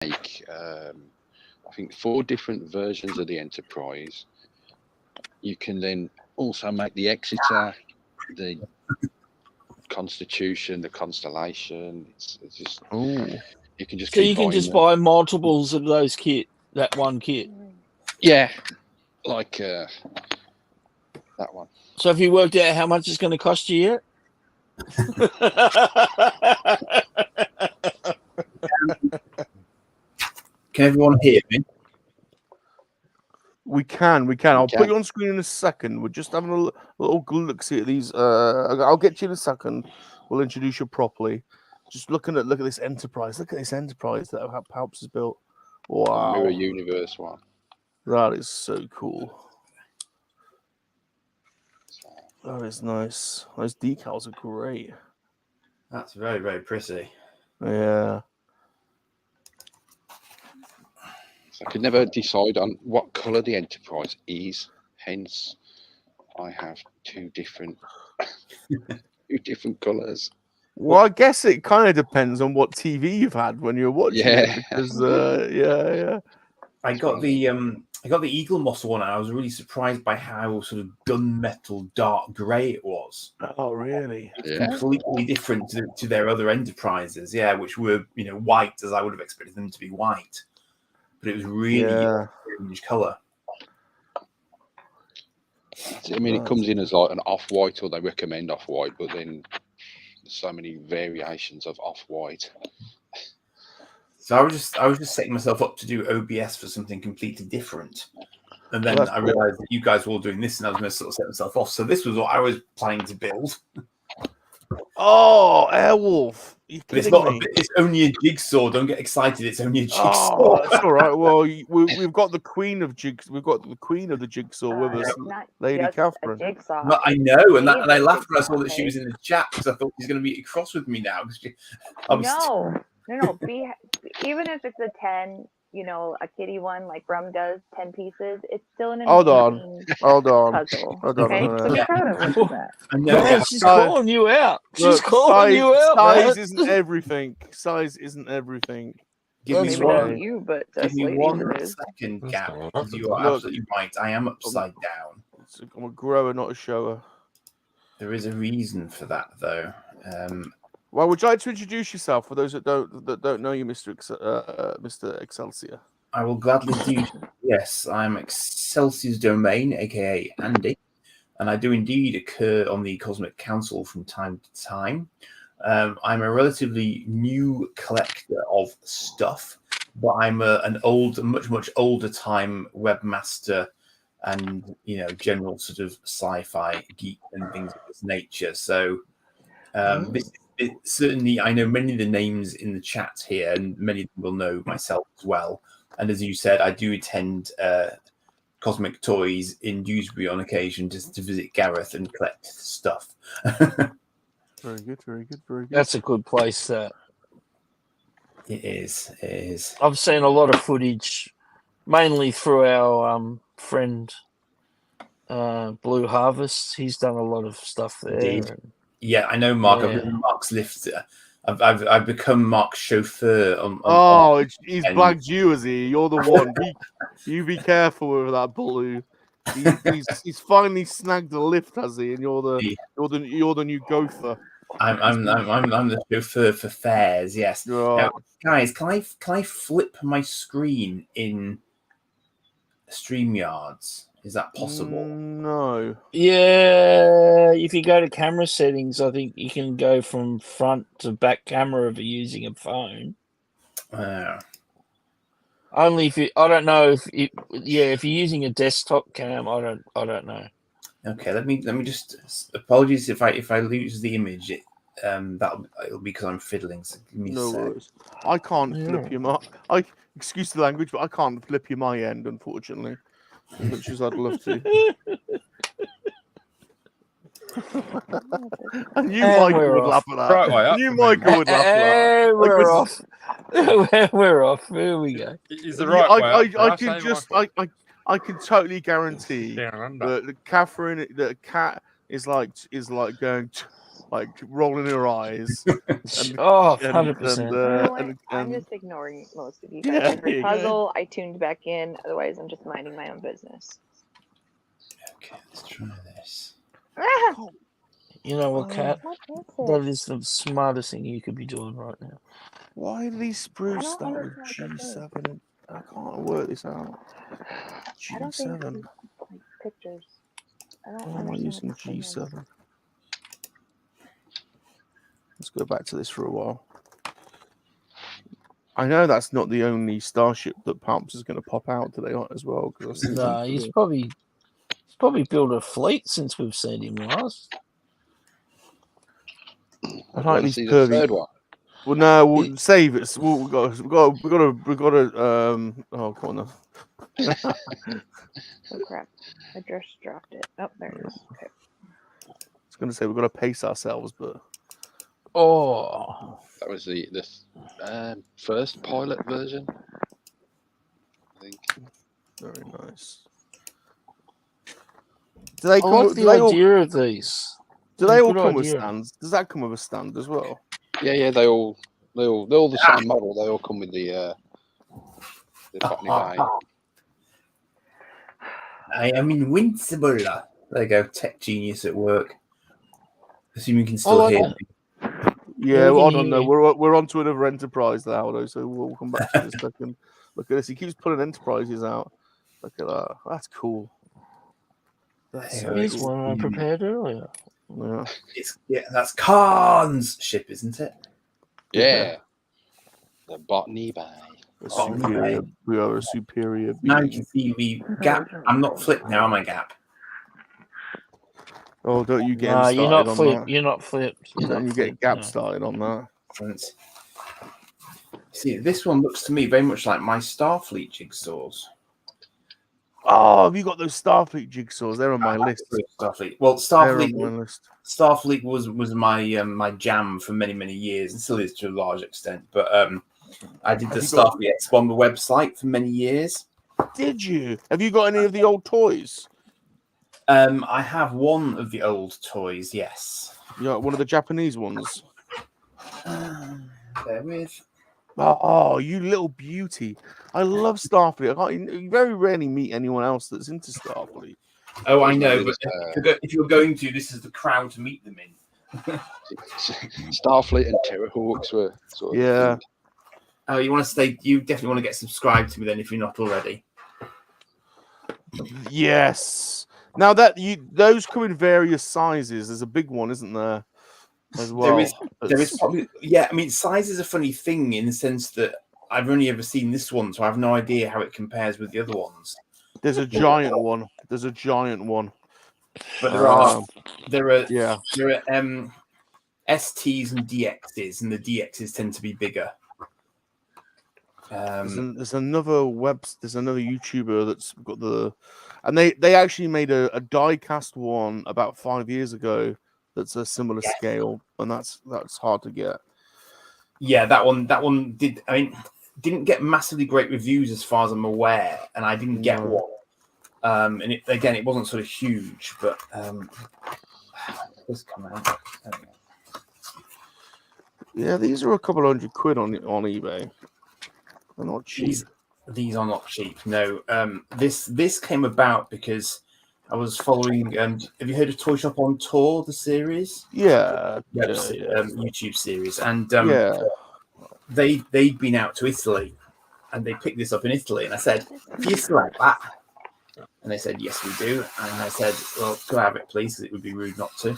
make, I think, 4 different versions of the Enterprise. You can then also make the Exeter, the Constitution, the Constellation. It's just you can just so you can just buy multiples of those that one kit. Yeah, like that one. So have you worked out how much it's going to cost you yet? Can everyone hear me? We can. I'll put you on screen in a second. We're just having a little look see at these. I'll get to you in a second. We'll introduce you properly. Just look at this Enterprise. Look at this Enterprise that Palps has built. Wow, Mirror Universe one. That is so cool. That is nice. Those decals are great. That's very, very pretty. Yeah. So I could never decide on what colour the Enterprise is. Hence, I have 2 different colours. Well, I guess it kind of depends on what TV you've had when you're watching it. Because, yeah. I got the Eagle Moss one, and I was really surprised by how sort of gunmetal dark grey it was. Oh, really? Yeah. Completely different to their other Enterprises, which were white, as I would have expected them to be white. But it was really orange colour. I mean, it comes in as like an off-white, or they recommend off-white, but then there's so many variations of off-white. So I was just setting myself up to do OBS for something completely different. And then I realized that you guys were all doing this, and I was going to sort of set myself off. So this was what I was planning to build. Oh, Airwolf. But it's only a jigsaw. Don't get excited. It's only a jigsaw. Oh, that's all right. Well, we've got the queen of We've got the queen of the jigsaw with us, Lady Catherine. Well, I know, and I laughed when I saw that she was in the chat, because I thought she's going to be cross with me now. No. Even if it's a 10, a kitty one like Brum does, 10 pieces, it's still an Hold on. puzzle. Okay? So be proud of her for that. Man, she's calling you out. She's calling you out. Size isn't everything. Size isn't everything. Give me one. Give me 1 second, Gap. You are absolutely right. I am upside down. I'm a grower, not a shower. There is a reason for that, though. Well, would you like to introduce yourself for those that don't know you, Mr. Excelsior? I will gladly do. Yes, I'm Excelsior's Domain, aka Andy, and I do indeed occur on the Cosmic Council from time to time. I'm a relatively new collector of stuff, but I'm a much older time webmaster and general sort of sci-fi geek and things of this nature. So certainly, I know many of the names in the chat here, and many of them will know myself as well. And as you said, I do attend Cosmic Toys in Dewsbury on occasion just to visit Gareth and collect stuff. Very good. That's a good place. That it is. I've seen a lot of footage, mainly through our friend Blue Harvest. He's done a lot of stuff there. Yeah, I know Mark. I've been Mark's lift. I've become Mark's chauffeur. He's blagged you, has he? You're the one. You be careful with that Blue. He's finally snagged a lift, has he? And you're the new gopher. I'm the chauffeur for fares. Yes. Now, guys, can I flip my screen in StreamYards? Is that possible? No. Yeah, if you go to camera settings, I think you can go from front to back camera if you're using a phone. Only if you, I don't know if you're using a desktop cam, I don't know. Okay, let me just apologies if I lose the image. It'll be because I'm fiddling. So give me no worries. I can't flip you excuse the language, but I can't flip you my end, unfortunately. As much as I'd love to. I knew Michael would laugh at that. I knew Michael would laugh at that. We're off. We're off. Here we go. Is the right way? I can totally guarantee that Catherine, the cat, is like going. like rolling her eyes. Oh, 100%. I'm just ignoring most of you guys. Every puzzle, I tuned back in. Otherwise, I'm just minding my own business. Okay, let's try this. You know what, Kat? What is That it? is the smartest thing you could be doing right now. Why do these sprues don't start with understand what this G7? I can't work this out. I don't think G7. like pictures. I don't Why am I understand using what this thing is. G7? Let's go back to this for a while. I know that's not the only starship that Pumps is going to pop out today as well. Because Nah, he's probably built a fleet since we've seen him last. I like these see the curvy. third one. Well, no, we'll save it. We got to. Oh, come on now. Oh crap! I just dropped it. Oh, there it is. Okay. I was going to say we've got to pace ourselves, but Oh, That was the first pilot version, I think. very nice. Do they I come? like the idea of these. Do they all Good come with idea. stands? Does that come with a stand as well? Yeah, they're all the same model. They all come with the botany bay. I am invincible. There you go, tech genius at work. Assuming you can I still like hear that. me. Yeah, we well, I can don't hear know. you. We're on to another Enterprise now, though, so we'll come back to this second. Look at this. He keeps pulling Enterprises out. Look at that. That's cool. That's so Here's cool. one I prepared earlier. Yeah. That's Khan's ship, isn't it? Yeah, the botany bay. We are a superior being. Now you can see me, Gap. I'm not flipped now, am I, Gap? Oh, don't you get Nah, him you're not started on flipped. that. You're not flipped. Don't you get Gap started on that. Excellent. See, this one looks to me very much like my Starfleet jigsaws. Oh, have you got those Starfleet jigsaws? They're on my list. Starfleet. Well, They're on my list. Starfleet was my my jam for many years, and still is to a large extent. But I did the Starfleet Expo on the website for many years. Did you? Have you got any of the old toys? I have one of the old toys. Yes. Yeah, one of the Japanese ones. There with. Oh, you little beauty! I love Starfleet. You very rarely meet anyone else that's into Starfleet. Oh, I know, but if you're going to, this is the crowd to meet them in. Starfleet and Terrahawks were sort of. Yeah. Oh, you want to stay? You definitely want to get subscribed to me then, if you're not already. Yes. Now that those come in various sizes. There's a big one, isn't there? As well. There is probably, yeah. I mean, size is a funny thing in the sense that I've only ever seen this one, so I have no idea how it compares with the other ones. There's a giant one. There's a giant one. But there are STs and DXs, and the DXs tend to be bigger. There's another YouTuber that's got and they actually made a die-cast one about 5 years ago. That's a similar scale, and that's hard to get. Yeah, that one didn't get massively great reviews as far as I'm aware, and I didn't get one. And it wasn't sort of huge, but this come out. Yeah, these are a couple £100 on eBay. They're not cheap. These are not cheap. No, this came about because I was following. Have you heard of Toy Shop on Tour, the series? Yeah. YouTube series, and they'd been out to Italy, and they picked this up in Italy, and I said, "Do you still like that?" And they said, "Yes, we do." And I said, "Well, go have it, please, because it would be rude not to."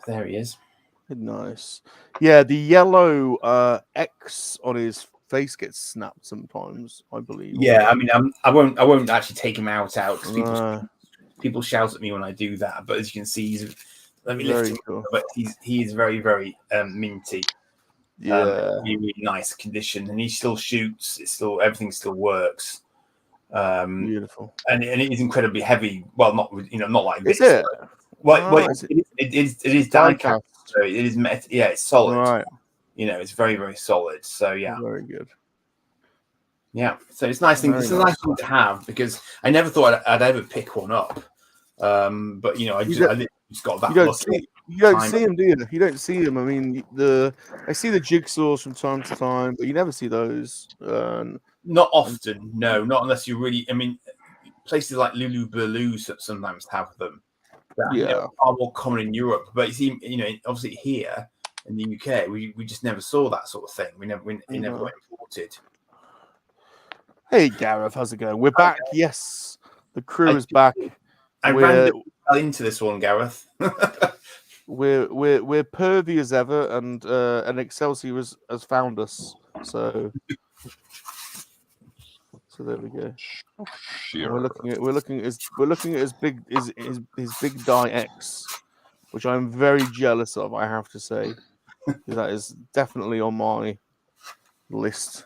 There he is. Nice. Yeah, the yellow X on his face gets snapped sometimes, I believe. Yeah, I mean, I won't actually take him out because people shout at me when I do that. But as you can see, let me lift him up, but he is very, very minty. Yeah, really nice condition, and he still shoots. Everything still works. Beautiful, and it is incredibly heavy. Well, not like this. Is it? Well, it is die cast. So it is. Yeah, it's solid. Right. It's very, very solid. So yeah, very good. Yeah, so it's nice thing. It's a nice thing to have because I never thought I'd ever pick one up. But I just got that. You don't see them, do you? You don't see them. I mean, I see the jigsaws from time to time, but you never see those. Not often, no. Not unless you really. I mean, places like Lulu Berlu sometimes have them. That are more common in Europe, but you see, obviously here in the UK, we just never saw that sort of thing. It never got imported. Hey Gareth, how's it going? We're back. Yes, the crew is back. I randomly fell into this one, Gareth. we're pervy as ever, and Excelsior has found us. So there we go. Sure. We're looking at his big Dai X, which I'm very jealous of. I have to say, that is definitely on my list.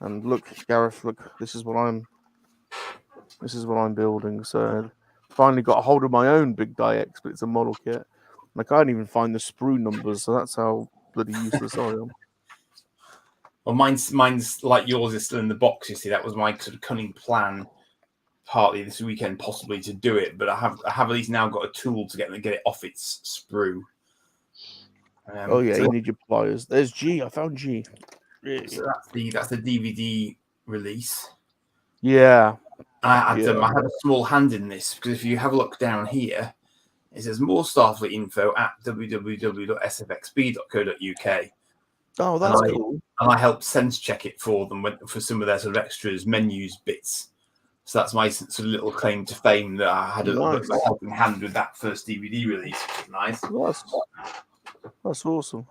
And look, Gareth, this is what I'm building. So finally got a hold of my own big Dai X, but it's a model kit. And I can't even find the sprue numbers, so that's how bloody useless I am. Well, mine's like yours is still in the box. You see, that was my sort of cunning plan, partly this weekend, possibly to do it. But I have at least now got a tool to get it off its sprue. You need your pliers. There's G. I found G. So that's the DVD release. Yeah. I have a small hand in this because if you have a look down here, it says more Starfleet info at www.sfxb.co.uk. Oh, that's cool. And I helped sense check it for them for some of their sort of extras, menus, bits. So that's my sort of little claim to fame that I had a helping hand with that first DVD release, which is nice. That's awesome.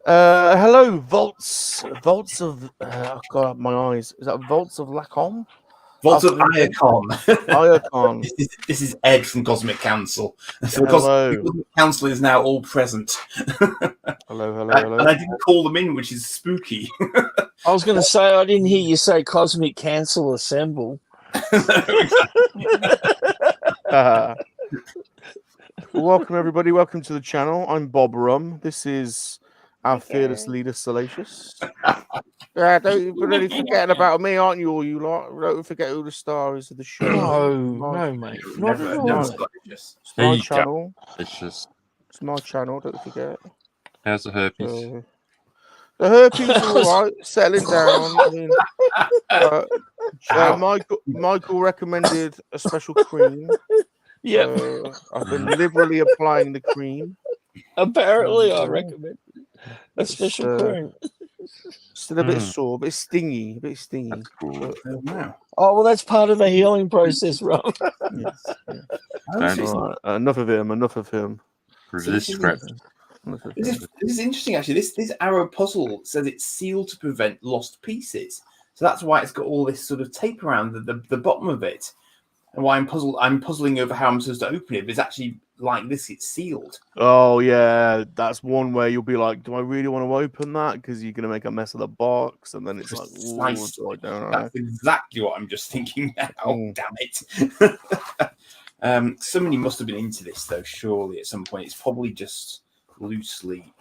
Hello, Vaults of God, my eyes. Is that Vaults of Lacom? Vaults of Iacon. Iacon. This is Ed from Cosmic Council. So Cosmic Council is now all present. Hello. And I didn't call them in, which is spooky. I was going to say, I didn't hear you say Cosmic Council assemble. Welcome, everybody. Welcome to the channel. I'm Bob Rum. This is our fearless leader, Salacious. Don't you really forgetting about me, aren't you? All you lot. Don't forget who the star is of the show. No, mate. Not at all. It's my channel. It's my channel. Don't forget. How's the herpes? The herpes are all right, settling down. I mean, Michael recommended a special cream. Yeah, I've been liberally applying the cream. Apparently, I recommend a special cream. Still a bit sore, a bit stingy, That's cool. Oh, well, that's part of the healing process, Rob. Yes. Right, enough of him. Resist scratch. This is interesting, actually. This arrow puzzle says it's sealed to prevent lost pieces. So that's why it's got all this sort of tape around the bottom of it. And why I'm puzzling over how I'm supposed to open it. But it's actually like this, it's sealed. Oh, yeah. That's one where you'll be like, do I really want to open that? Because you're going to make a mess of the box. And then it's That's exactly what I'm just thinking now. Damn it. Somebody must have been into this, though, surely, at some point. It's probably just loosely.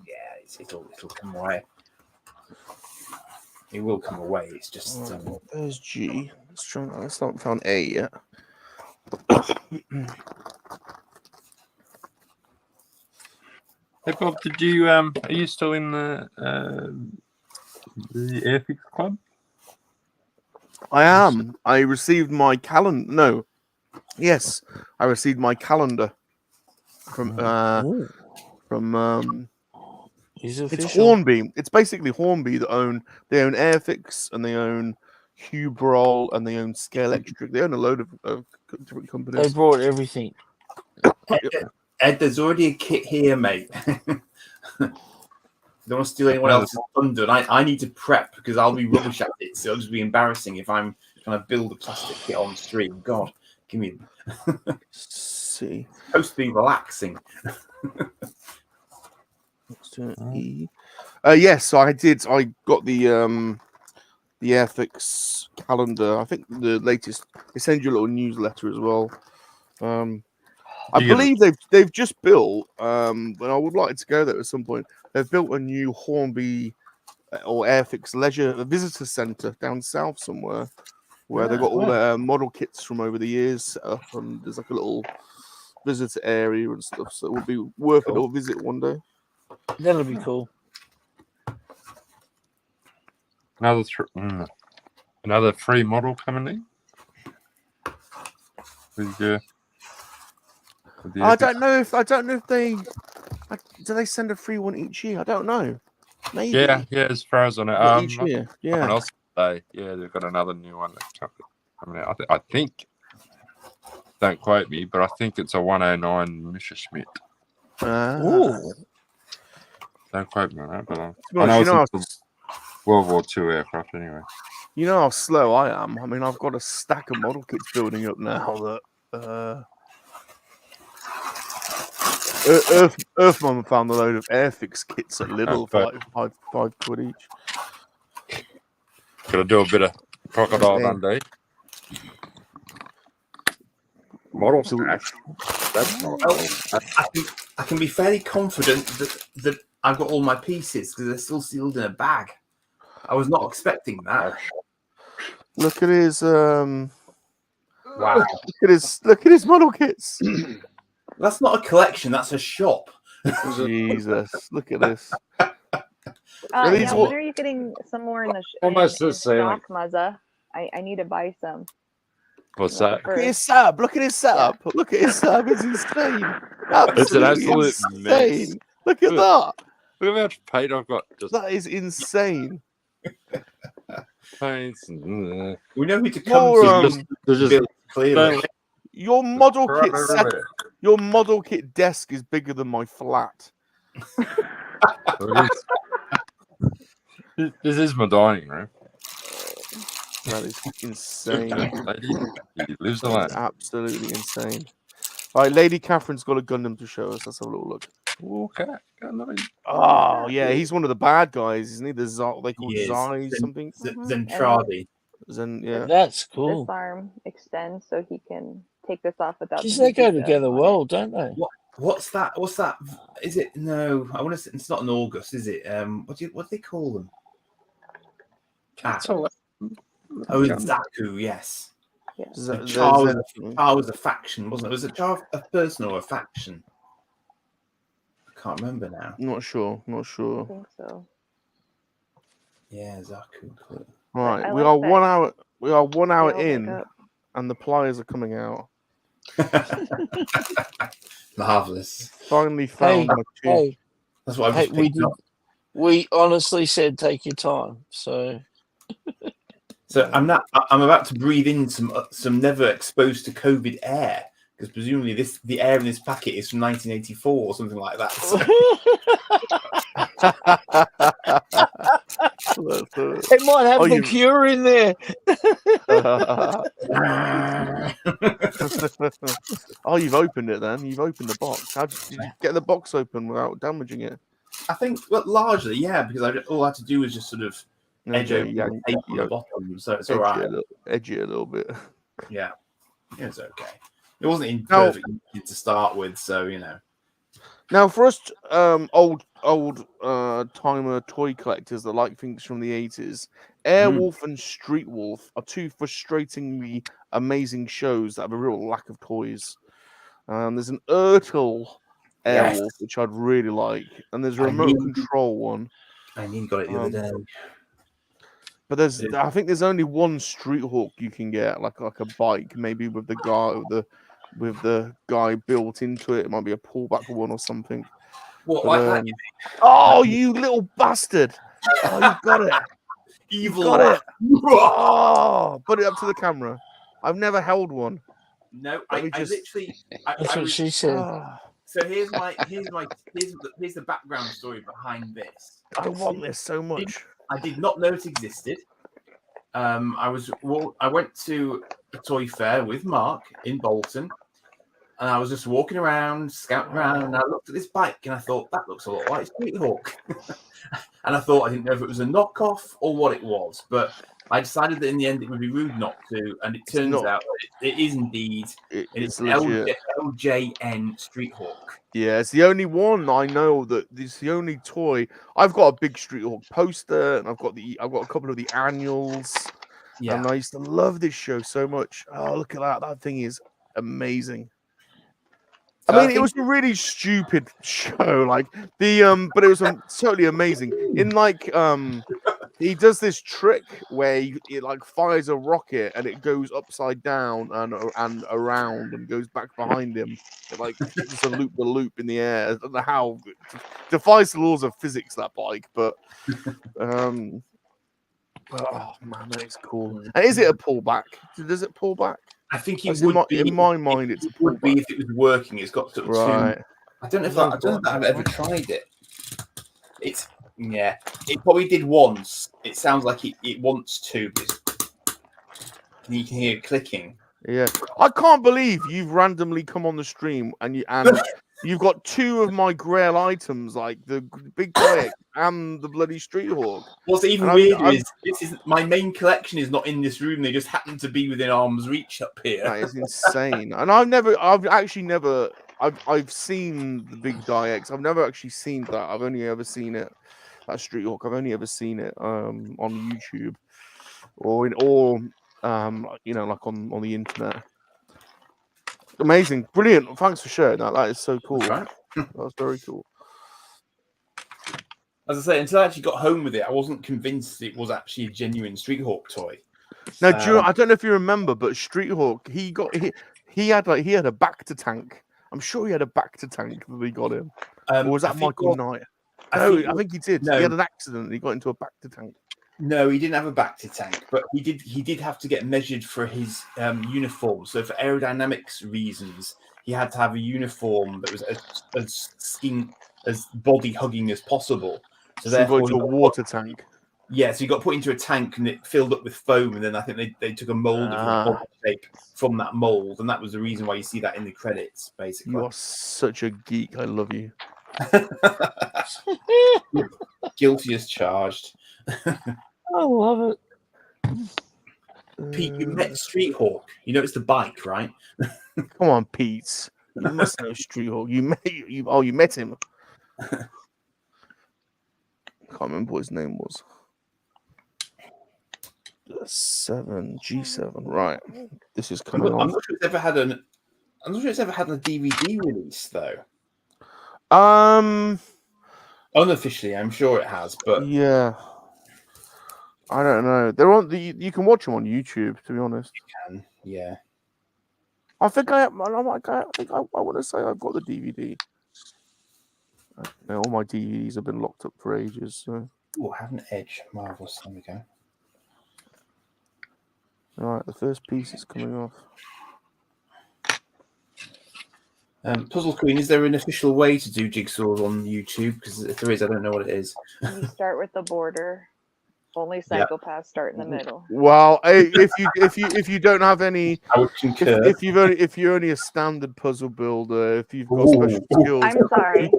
Yeah, it'll come away. It will come away. It's just. There's G. Let's not found A yet. Hey Bob, did you are you still in the Airfix Club? I am. I received my calendar. No. Yes, I received my calendar from it's Hornby. It's basically Hornby that own Airfix and they own Hubrol and they own Scale Electric. They own a load of different companies. They brought everything. Ed, there's already a kit here, mate. Don't want to steal anyone else's thunder. And I need to prep because I'll be rubbish at it. So it'll just be embarrassing if I'm trying to build a plastic kit on stream. God, give me. See, it's supposed to be relaxing. Yes, I did. I got the Airfix calendar. I think the latest. They send you a little newsletter as well. I believe they've just built. But I would like to go there at some point. They've built a new Hornby or Airfix leisure visitor centre down south somewhere. where they got all their model kits from over the years set up, and there's like a little visitor area and stuff. So it would be worth a little visit one day. That'll be cool. Another free model coming in. With I don't know if they do they send a free one each year. I don't know. Maybe. Yeah. As far as I know, Each year. someone Yeah. else say, they've got another new one that's coming out. I think. Don't quote me, but I think it's a 109 Messerschmitt. Ooh. Don't quote me on that, but I Honest, know it's World War II aircraft anyway. you know how slow I am. I mean, I've got a stack of model kits building up now that Earthman found a load of Airfix kits at Lidl for like five quid each. Got to do a bit of Crocodile Dundee. Model stack. That's not. I can be fairly confident that I've got all my pieces because they're still sealed in a bag. I was not expecting that. Look at his Wow. Look at his model kits. That's not a collection, that's a shop. Jesus, look at this. Yeah, when are you getting some more in the Almost the same. stock, Mazza? I need to buy some. What's that? Look at his setup. Look at his setup. Yeah. Look at his setup. It's insane. It's an absolute mess. Look at that. Look how much paint I've got. That is insane. Paints. We know who to come to. Clearly. Your model kit desk is bigger than my flat. This is my dining room. That is insane. He lives alone. Absolutely insane. All right, Lady Catherine's got a Gundam to show us. Let's have a little look. Okay. Oh, yeah, he's one of the bad guys, isn't he? They call Zai something. Zentradi. Yeah. That's cool. This arm extends so he can take this off without. Because they go together well, don't they? What's that? Is it? No, I want to say it's not an August, is it? What do they call them? Zaku, yes. Yeah. Char was a faction, wasn't it? Was it Char a person or a faction? I can't remember now. Not sure. I think so. Yeah, Zaku. Cool. All right, we are 1 hour. We are 1 hour in, and the pliers are coming out. Marvelous. Finally found my tube. Hey, that's what I've picked up. We honestly said take your time. So I'm about to breathe in some never exposed to COVID air because presumably the air in this packet is from 1984 or something like that. So. It might have the cure in there. Oh, you've opened it then. You've opened the box. How did you get the box open without damaging it? I think, largely, yeah, because all I had to do was just sort of edge over the tape on the bottom, so it's all right. Edge it a little bit. Yeah, it was okay. It wasn't in perfect to start with, so you know. Now, for us old timer toy collectors that like things from the 80s, Airwolf and Street Wolf are two frustratingly amazing shows that have a real lack of toys. There's an Ertl Airwolf, which I'd really like, and there's a remote control one. I got it the other day. But I think there's only one Street Hawk you can get, like a bike, maybe with the guy built into it. It might be a pullback one or something. What, like that? Oh, you little bastard! Oh, you've got it. Evil. Got it. Oh, put it up to the camera. I've never held one. No, I literally. That's what she said. So here's the background story behind this. I want this so much. I did not know it existed. I went to a toy fair with Mark in Bolton, and I was just walking around, scouting around, and I looked at this bike, and I thought that looks a lot like Street Hawk. And I thought I didn't know if it was a knockoff or what it was, but I decided that in the end it would be rude not to, and it turns out it is indeed. It's LJN Street Hawk. Yeah, it's the only one I know that it's the only toy. I've got a big Street Hawk poster, and I've got a couple of the annuals. Yeah. And I used to love this show so much. Oh, look at that! That thing is amazing. I So mean, it think- was a really stupid show, like the but it was totally amazing. In like he does this trick where he like fires a rocket and it goes upside down and around and goes back behind him. It like does a loop the loop in the air. I don't know how it defies the laws of physics, that bike, but oh man, that is cool. And is it a pullback? Does it pull back? I think That's it would be in my mind. It's a would be pullback, if it was working. It's got sort of right? two. I don't know if No, I don't know if I've ever tried it. It's yeah. It probably did once. It sounds like it wants to, but you can hear it clicking. Yeah, I can't believe you've randomly come on the stream and you've got two of my grail items, like the big Dai X and the bloody Street Hawk. What's even And weirder I'm- is this is my main collection is not in this room. They just happen to be within arm's reach up here. That is insane. And I've seen the big Dai X. I've never actually seen that. I've only ever seen it. That Street Hawk. I've only ever seen it on YouTube or like on the internet. Amazing, brilliant. Thanks for sharing that. That is so cool. Right. That's very cool. As I say, until I actually got home with it, I wasn't convinced it was actually a genuine Street Hawk toy. Now, I don't know if you remember, but Street Hawk, he had a back to tank. I'm sure he had a back to tank when we got him. Or was that Michael Knight? No, I think he did. No. He had an accident. And he got into a back to tank. No, he didn't have a back to tank, but he did have to get measured for his uniform. So for aerodynamics reasons, he had to have a uniform that was as body hugging as possible. So therefore, he got into a water tank. Yeah, so he got put into a tank and it filled up with foam, and then I think they took a mold of a body shape from that mold, and that was the reason why you see that in the credits, basically. You are such a geek. I love you. Guilty as charged. I love it. Pete, you met Street Hawk. You know it's the bike, right? Come on, Pete. You must know Street Hawk. You met him. Can't remember what his name was. G7, right? This is coming on. I'm not sure it's ever had a DVD release though. Unofficially, I'm sure it has, but yeah, I don't know. They're on you can watch them on YouTube. To be honest, you can. Yeah, I think I want to say I've got the DVD. All my DVDs have been locked up for ages. So. Oh, I have an Edge. Marvelous. There we go. All right, the first piece is coming off. Puzzle Queen, is there an official way to do jigsaws on YouTube? Because if there is, I don't know what it is. You start with the border. Only psychopaths start in the middle. Well, if you don't have any, I would concur. if you're only a standard puzzle builder, if you've got special skills, I'm sorry.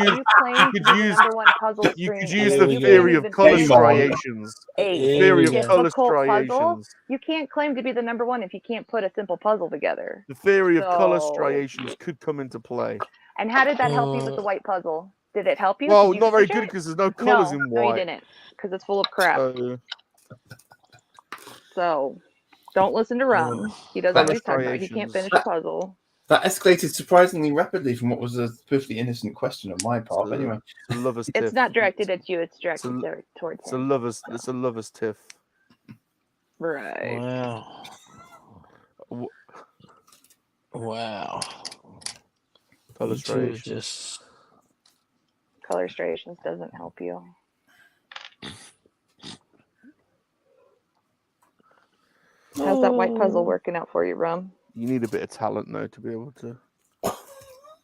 You claim to be the number one puzzle you stream. could use and the you theory can't of even color finish striations. a Theory of color difficult puzzle. striations. You can't claim to be the number one if you can't put a simple puzzle together. The theory of color So- striations could come into play. And how did that help you with the white puzzle? Did it help you? Well, Did you not very finish good it? because there's no colors in No, you white. didn't, because it's full of crap. So, So don't listen to Rum. He doesn't know what he's talking about. He can't finish a puzzle. That escalated surprisingly rapidly from what was a perfectly innocent question on my part. But anyway, it's a lover's It's tiff. not directed at you. It's directed towards It's a him. lover's tiff. Right. Wow. Wow. Color You two are striations. just Color striations doesn't help you. How's that white puzzle working out for you, Rum? You need a bit of talent though to be able to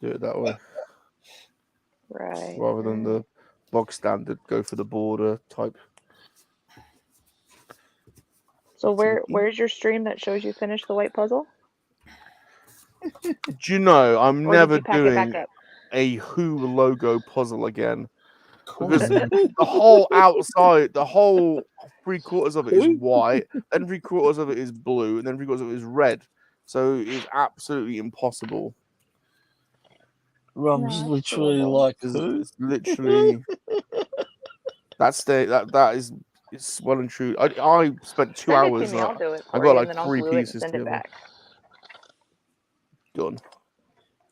do it that way, Right. rather than the bog standard go for the border type. So where's your stream that shows you finish the white puzzle? Do you know I'm Or did never you pack it back doing up? a Who logo puzzle again because the whole outside, the whole 3/4 of it is white, then 3/4 of it is blue, and then 3/4 of it is red. So it's absolutely impossible. Rum's No, literally doable. like It's, who? it's literally that is it's well and true. I spent 2 Send it hours. to me. I'll do it I for got you, like and then I'll 3 glue it and pieces send it together. back. Done.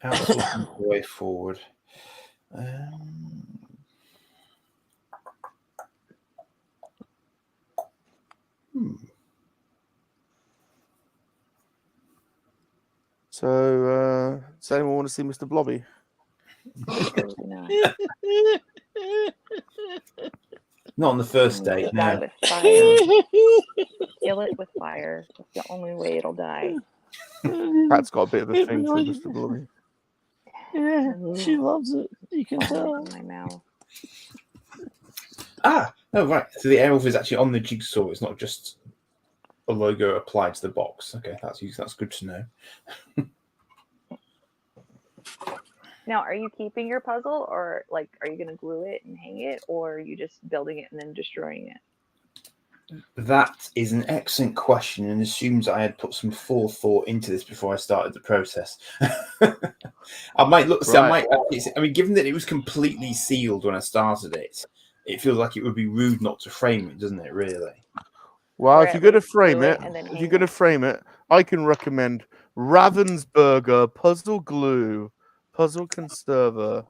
Outsourcing the way forward. So, does anyone want to see Mr. Blobby? Absolutely not. Not on the first I'm gonna date, die no. with fire. Kill it with fire. That's the only way it'll die. Pat's got a bit of a It thing for really- Mr. Blobby. Yeah, she loves it. You can tell. In my mouth. Oh, right. So the airwolf is actually on the jigsaw. It's not just a logo applied to the box. Okay, that's good to know. Now, are you keeping your puzzle, or like, are you gonna glue it and hang it, or are you just building it and then destroying it? That is an excellent question, and assumes I had put some forethought into this before I started the process. I might look. See, Right. I mean, given that it was completely sealed when I started it, it feels like it would be rude not to frame it, doesn't it? Really. Well, Or if at you're going to least frame glue it, and then if hang you're going to it. frame it, I can recommend Ravensburger Puzzle Glue Puzzle Conserver.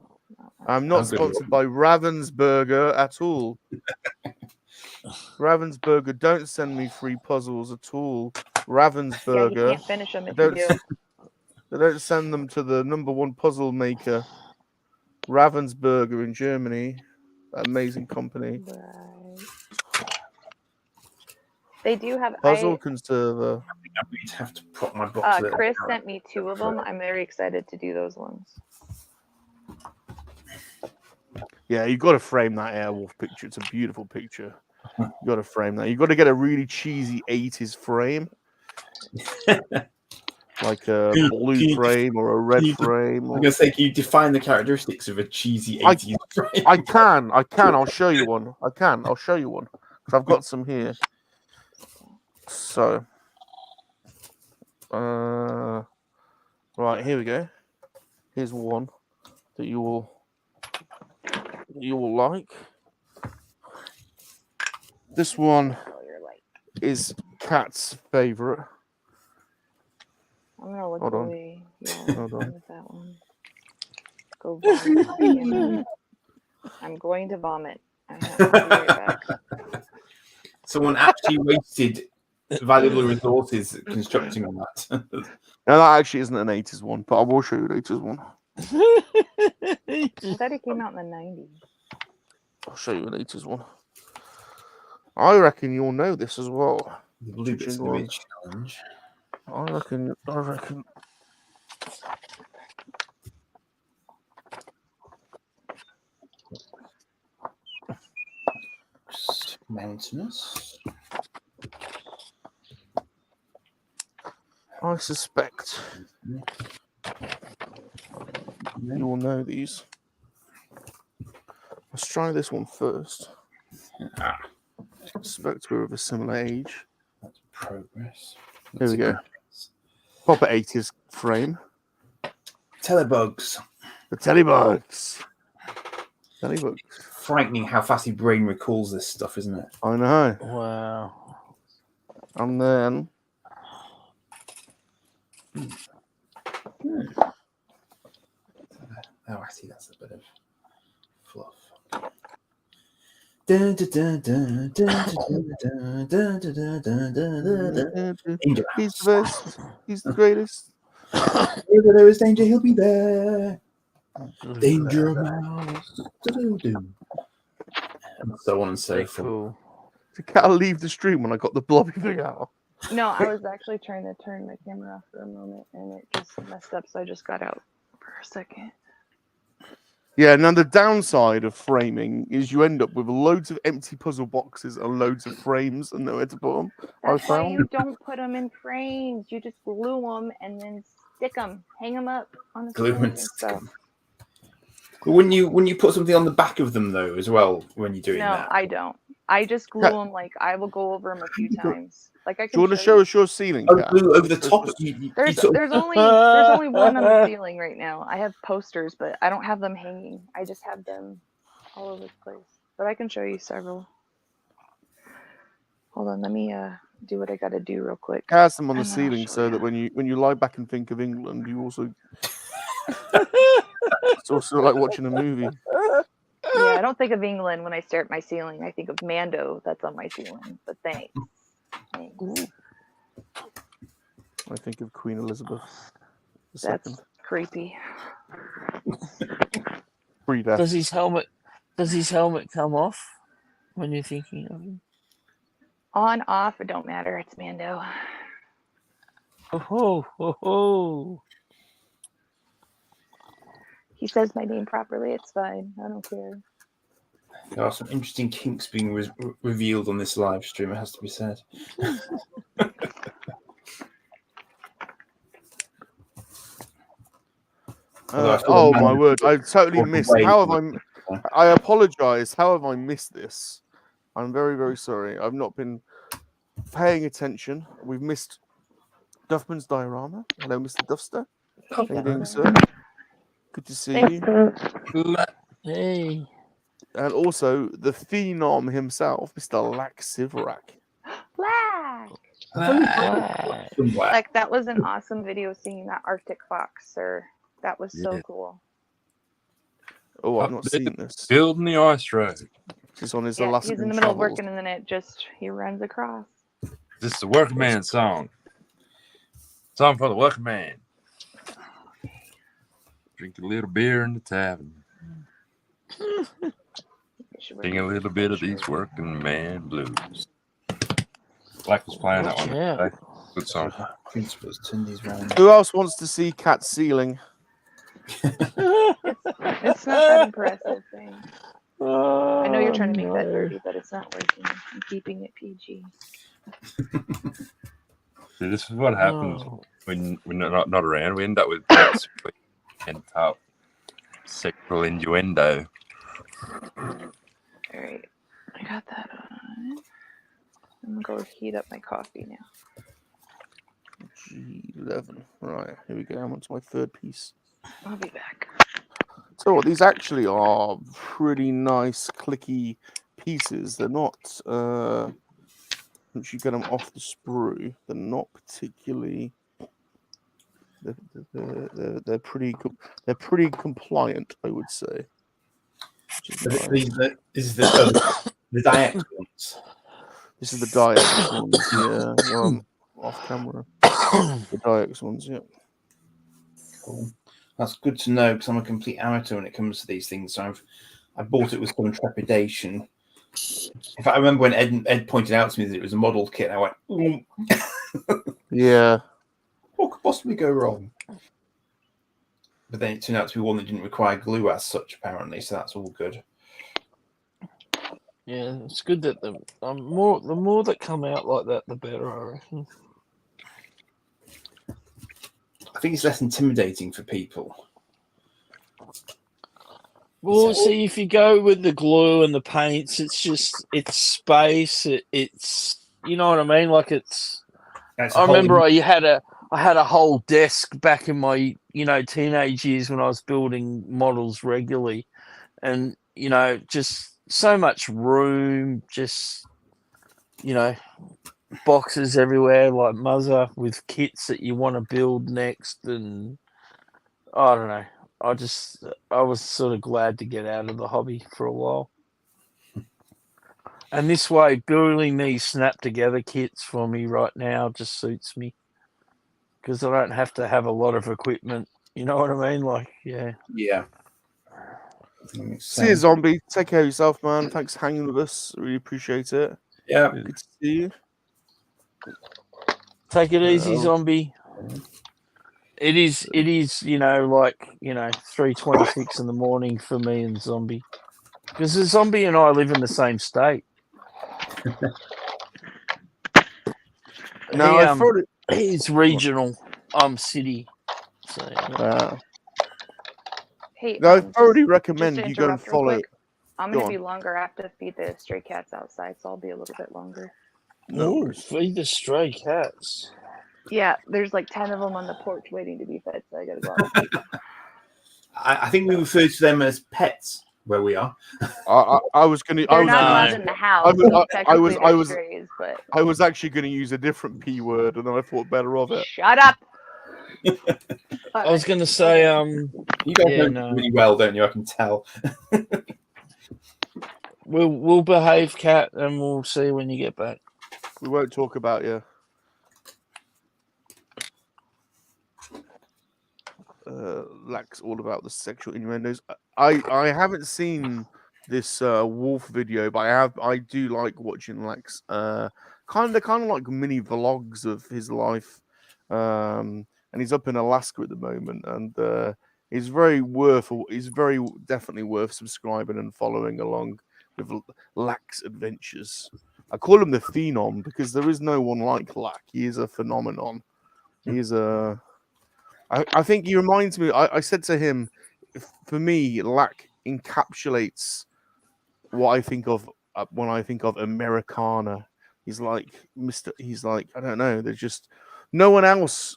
I'm not Sounds good. sponsored by Ravensburger at all. Ravensburger, don't send me free puzzles at all. Yeah, you Ravensburger, can't finish them if don't you do. they don't send them to the #1 puzzle maker, Ravensburger in Germany. Amazing company. Right. They do have. Puzzle Conserver. I'm going to have to put my box. a little Chris bit sent me 2 of them. I'm very excited to do those ones. Yeah, you've got to frame that Airwolf picture. It's a beautiful picture. You got to frame that. You got to get a really cheesy 80s frame, like a blue frame or a red frame. I'm Or... going to say, can you define the characteristics of a cheesy 80s frame? I can. I'll show you one. I'll show you one because I've got some here. So, right, here we go. Here's one that you will like. This one is Kat's favorite. I'm gonna look Hold on. away. Yeah, Hold on. with that one. Go vomit. I'm going to vomit. I have to be right back. Someone actually wasted valuable resources constructing on that. No, that actually isn't an 80s one, but I will show you an 80s one. I thought it came out in the 90s. I'll show you an 80s one. I reckon you'll know this as well. The blue bits of the challenge. I reckon. Mountainous. I suspect you will know these. Let's try this one first. I suspect we're of a similar age. That's progress. Here we go. Proper 80s frame. Telebugs. The Telebugs. Telebugs. Frightening how fast your brain recalls this stuff, isn't it? I know. Wow. And then. Oh, I see. That's a bit of fluff. Dun, dun, dun, dun, dun, dun, dun, dun, dun, dun, dun. Danger He's the best. He's the greatest. Wherever there is danger, he'll be there. Danger Mouse. And so on and so Very forth. cool. Did I leave the stream when I got the blobby thing out? No, I was actually trying to turn my camera off for a moment, and it just messed up, so I just got out for a second. Yeah, now the downside of framing is you end up with loads of empty puzzle boxes and loads of frames and nowhere to put them. That's why you don't put them in frames. You just glue them and then stick them, hang them up on the Glue ceiling and and stick stuff. 'em. But when you put something on the back of them though as well when you're doing No, that. I don't. I just glue them. Like I will go over them a few times. Like I can. Do you want to show show you. us your ceiling? Oh, Kat? glue over the top. There's only one on the ceiling right now. I have posters, but I don't have them hanging. I just have them all over the place. But I can show you several. Hold on, let me do what I gotta do real quick. Cast them on the And then I'll ceiling show so you. that when you lie back and think of England, you also it's also like watching a movie. Yeah, I don't think of England when I stare at my ceiling. I think of Mando that's on my ceiling. But thanks. Ooh. I think of Queen Elizabeth II. That's creepy. Pre-death. Does his helmet come off when you're thinking of him? On, off, it don't matter. It's Mando. Oh. He says my name properly. It's fine. I don't care. There are some interesting kinks being revealed on this live stream, it has to be said. Oh my word! I totally missed. I apologize. How have I missed this? I'm very, very sorry. I've not been paying attention. We've missed Duffman's diorama. Hello, Mr. Duffster. How are you doing, sir? Good to see you. Hey. And also the phenom himself, Mr. Lax Sivrak. Black. Black. Like that was an awesome video seeing that Arctic fox, sir. That was so cool. Oh, I've not seen this. Building the ice road. He's on his Yeah, Alaskan he's in the middle of travels. working and then he runs across. This is the working man song. Song for the working man. Drink a little beer in the tavern. Sing a little bit of these working man blues. Black was playing that one. Yeah. Good song. Principals turn these round. Who else wants to see Cat ceiling? It's not that impressive thing. I know you're trying to make that no. dirty, but it's not working. I'm keeping it PG. See, this is what happens Oh. when we're not around. We end up with basically top sexual innuendo. All right, I got that on. I'm gonna go heat up my coffee now. G11. Right, here we go. I'm onto my third piece. I'll be back. So these actually are pretty nice, clicky pieces. They're not. Once you get them off the sprue, they're not particularly. They're pretty. They're pretty compliant, I would say. This is the Dai X ones. This is the Dai X ones. Yeah, well, off camera. The Dai X ones. Yeah. Cool. That's good to know because I'm a complete amateur when it comes to these things. So I bought it with some trepidation. In fact, I remember when Ed pointed out to me that it was a model kit, and I went, "Ooh." Yeah. What could possibly go wrong? But then it turned out to be one that didn't require glue as such, apparently. So that's all good. Yeah, it's good that the more that come out like that, the better, I reckon. I think it's less intimidating for people. Well, see, if you go with the glue and the paints, it's space. It's you know what I mean. Like I remember I had a whole desk back in my teenage years when I was building models regularly, and just so much room, just boxes everywhere like muzzer with kits that you want to build next, and I don't know. I was sort of glad to get out of the hobby for a while. And this way, building these snap together kits for me right now just suits me because I don't have to have a lot of equipment. You know what I mean? Like, yeah. Yeah. See you, Zombie. Take care of yourself, man. Thanks for hanging with us. Really appreciate it. Yeah. Good to see you. Take it easy, Zombie. It is, like 3:26 in the morning for me and Zombie. Because the Zombie and I live in the same state. No, he's regional. I'm city. So, Hey, I thoroughly recommend just to you go and interrupt real follow. quick, I'm going to be longer. I have to feed the stray cats outside, so I'll be a little bit longer. No, feed the stray cats. Yeah, there's like 10 of them on the porch waiting to be fed, so I got to go out. I think we refer to them as pets. where we are. I was going to. They're not no. allowed in the house. I was actually going to use a different P word, and then I thought better of it. Shut up. I was going to say, You guys yeah, know no. really well, don't you? I can tell. We'll behave, Cat, and we'll see when you get back. We won't talk about you. Lax all about the sexual innuendos. I haven't seen this wolf video, but I do like watching Lax kind of like mini vlogs of his life. And he's up in Alaska at the moment, and he's very definitely worth subscribing and following along with Lax adventures. I call him the Phenom because there is no one like Lack. He is a phenomenon. He's a I think he reminds me. I said to him, for me, Lack encapsulates what I think of when I think of Americana. He's like Mr. He's like, I don't know. There's just no one else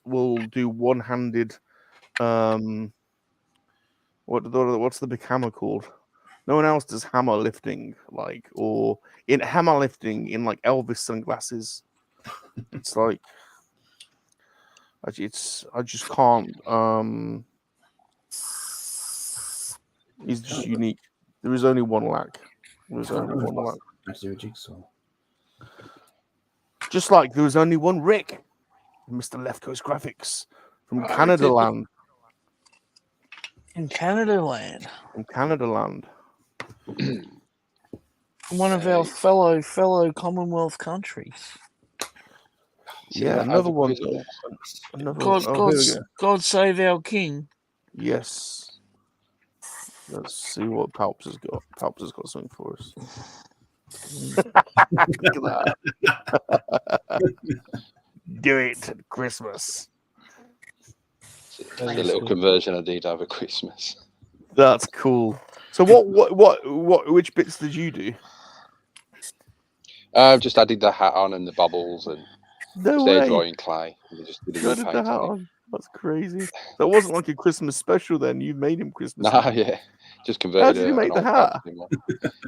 will do one-handed. What's the big hammer called? No one else does hammer lifting or in hammer lifting in like Elvis sunglasses. It's like. I just can't. He's just unique. There is only one Lack. There's only one Lack. Do a jigsaw. Just like there was only one Rick, Mr. Left Coast Graphics from Canada Land. In Canada Land. In Canada Land. One of our fellow Commonwealth countries. Yeah, another one. God save our king. Yes. Let's see what Palps has got. Palps has got something for us. Look at that. Do it at Christmas. There's a little conversion I did over Christmas. That's cool. So which bits did you do? Just added the hat on and the bubbles and air drying clay. And just did a the hat on. That's crazy. That wasn't like a Christmas special then. You made him Christmas. No, yeah. Just converted. How did you make the hat?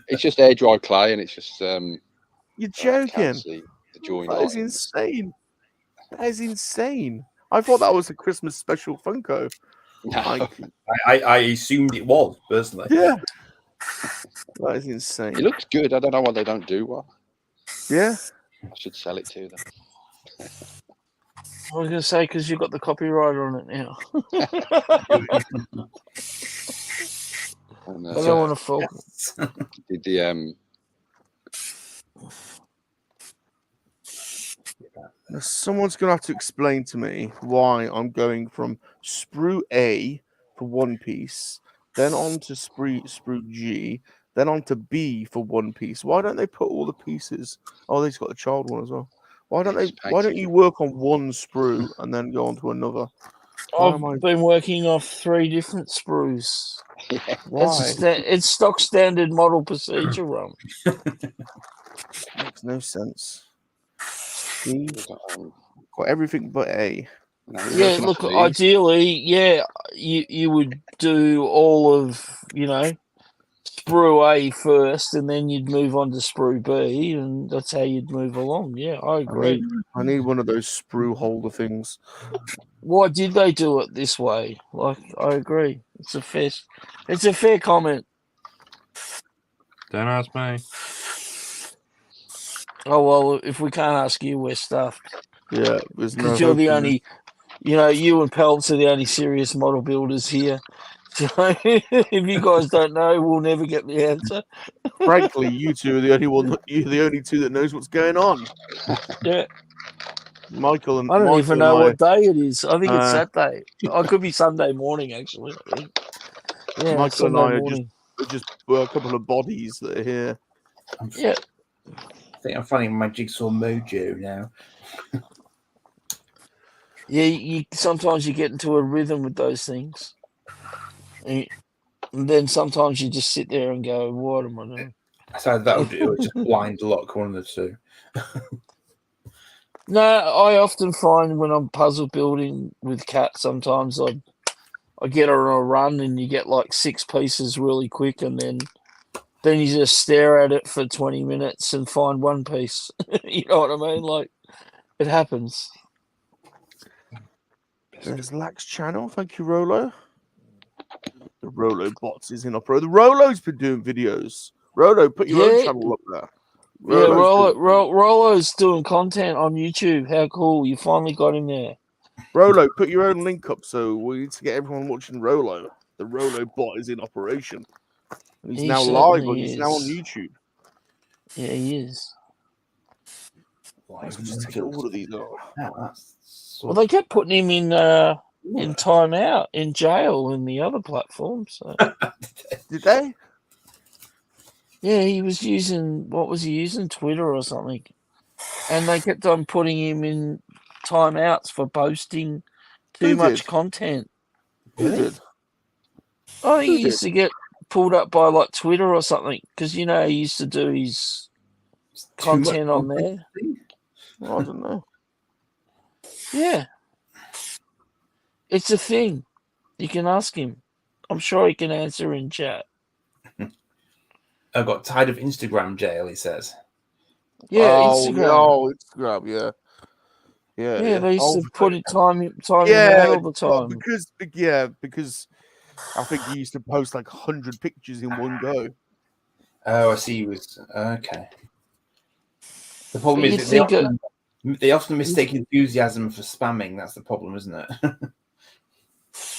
It's just air dry clay and it's just You're joking. The join That is insane. That is insane. I thought that was a Christmas special Funko. No. I assumed it was, personally. Yeah. That is insane. It looks good. I don't know why they don't do one. Yeah. I should sell it to them. I was going to say, because you've got the copyright on it now. And, I don't want to fall. Did the Now, someone's going to have to explain to me why I'm going from sprue A for one piece, then on to sprue G, then on to B for one piece. Why don't they put all the pieces? Oh, they've got the child one as well. Why don't you work on one sprue and then go on to another? I've been working off 3 different sprues. yeah. Why? It's stock standard model procedure run. Makes no sense. See? Got everything but A. Yeah, look, ideally, yeah, you would do all of, sprue A first, and then you'd move on to sprue B, and that's how you'd move along. Yeah, I agree. I need one of those sprue holder things. Why did they do it this way? Like, I agree. It's a fair comment. Don't ask me. Oh well, if we can't ask you, we're stuffed. Yeah, there's no. Because you're the only, you and Peltz are the only serious model builders here. So if you guys don't know, we'll never get the answer. Frankly, you two are the only two that knows what's going on. Yeah. Michael and I don't Michael even know what day it is. I think it's Saturday. It could be Sunday morning, actually. I think. Yeah, Michael Sunday and I morning. are just a couple of bodies that are here. Yeah. I think I'm finding my jigsaw mojo now. Yeah, sometimes you get into a rhythm with those things. And then sometimes you just sit there and go, what am I doing? So that'll do it. Just blind lock one of the two. No, I often find when I'm puzzle building with Cat, sometimes I get on a run and you get like 6 pieces really quick, and then you just stare at it for 20 minutes and find one piece. You know what I mean? Like, it happens. There's Lax channel. Thank you, Rolo. The Rolo bots is in opera. The Rolo's been doing videos. Rolo, put your own channel up there. Rolo's doing content on YouTube. How cool. You finally got him there. Rolo, put your own link up so we need to get everyone watching Rolo. The Rolo bot is in operation. And he's now live. He's now on YouTube. Yeah, he is. Let's just take all of these off. Well, they kept putting him in timeout, in jail, in the other platforms. So. Did they? Yeah, he was using, what was he using? Twitter or something. And they kept on putting him in timeouts for posting too much content. Who did? Oh, he used to get pulled up by like Twitter or something, because he used to do his content on there. I don't know. Yeah. It's a thing. You can ask him. I'm sure he can answer in chat. I got tired of Instagram jail, he says. Yeah, Instagram. Instagram, yeah. Yeah, they used to put it time all the time. Because I think he used to post like 100 pictures in one go. Oh, I see. He was okay. The problem is they often mistake enthusiasm for spamming. That's the problem, isn't it?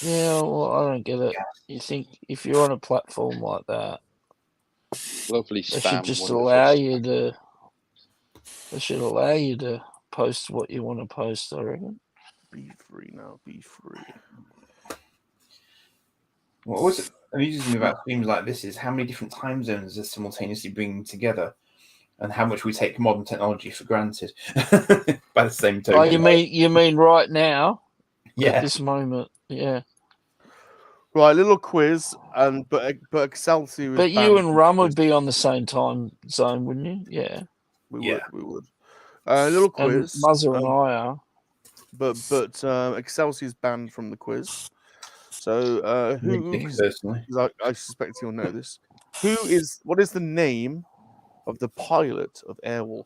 Yeah, well, I don't get it. You think if you're on a platform like that, lovely they spam, should just allow you to. They should allow you to post what you want to post. I reckon. Be free now. Be free. What was it amuses me about streams like this is how many different time zones are simultaneously bringing together, and how much we take modern technology for granted. By the same token. Oh, you mean right now? Yeah. At this moment, yeah. Right, little quiz, but Excelsior. But you and Rum would be on the same time zone, wouldn't you? Yeah. We would. Little quiz. And Muzzer and I are. But Excelsior's banned from the quiz. So I suspect you'll know this. What is the name of the pilot of Airwolf?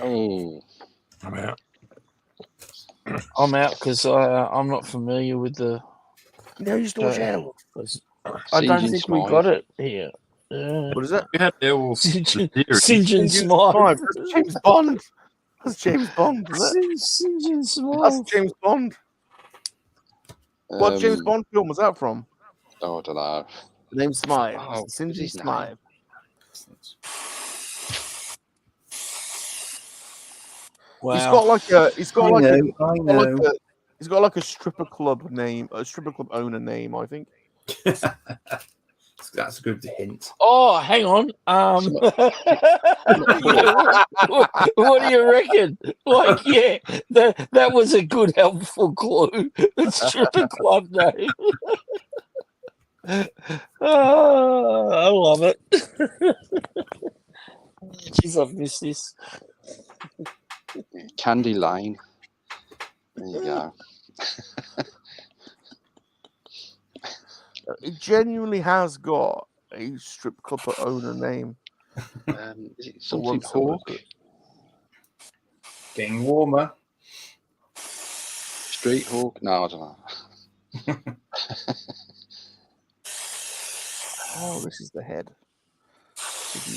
Oh, I'm out. I'm out because I'm not familiar with the. No, you used to watch Airwolf. I don't think we got it here. What is it? We had Airwolf. St. John Smythe. That's James Bond. That's James Bond, isn't it? St. John Smythe. That's James Bond. What James Bond film was that from? Oh, I don't know. The name's Smythe. Oh, St. John Smythe. Wow. He's got like a stripper club name, a stripper club owner name, I think. That's a good hint. Oh, hang on. What do you reckon? Like, yeah, that was a good helpful clue. The stripper club name. Oh, I love it. Jeez, I've missed this. Candy Lane. There you go. It genuinely has got a strip club owner name. Is it something Hawk? Getting warmer. Street Hawk? No, I don't know. Oh, this is the head.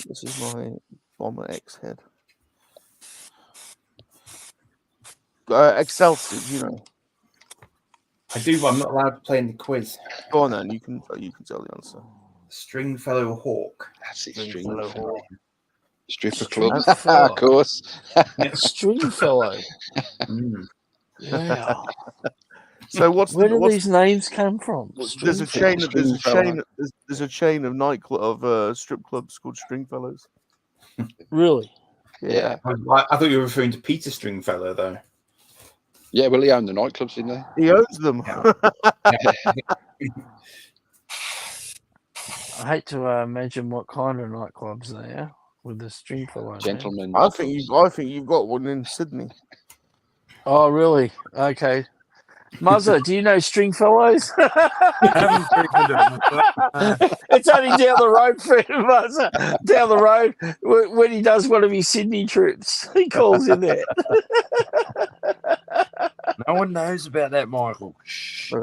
This is my Bomber X head. Excelsior, you know. I do, but I'm not allowed to play in the quiz. Go on then, you can tell the answer. Stringfellow Hawk. That's it, Stringfellow Hawk. Stripper club, Stringfellow. of course. Stringfellow. Wow. So where do these names come from? There's a chain of nightclub strip clubs called Stringfellows. Really? Yeah. I thought you were referring to Peter Stringfellow, though. Yeah, well, he owned the nightclubs, didn't he? He owns them. I hate to imagine what kind of nightclubs they are with the Stringfellow. Gentlemen. I think you've got one in Sydney. Oh, really? Okay. Muzzer, do you know Stringfellows? I haven't frequented it myself. It's only down the road for him, Muzzer. Down the road when he does one of his Sydney trips. He calls in there. No one knows about that, Michael. Shh.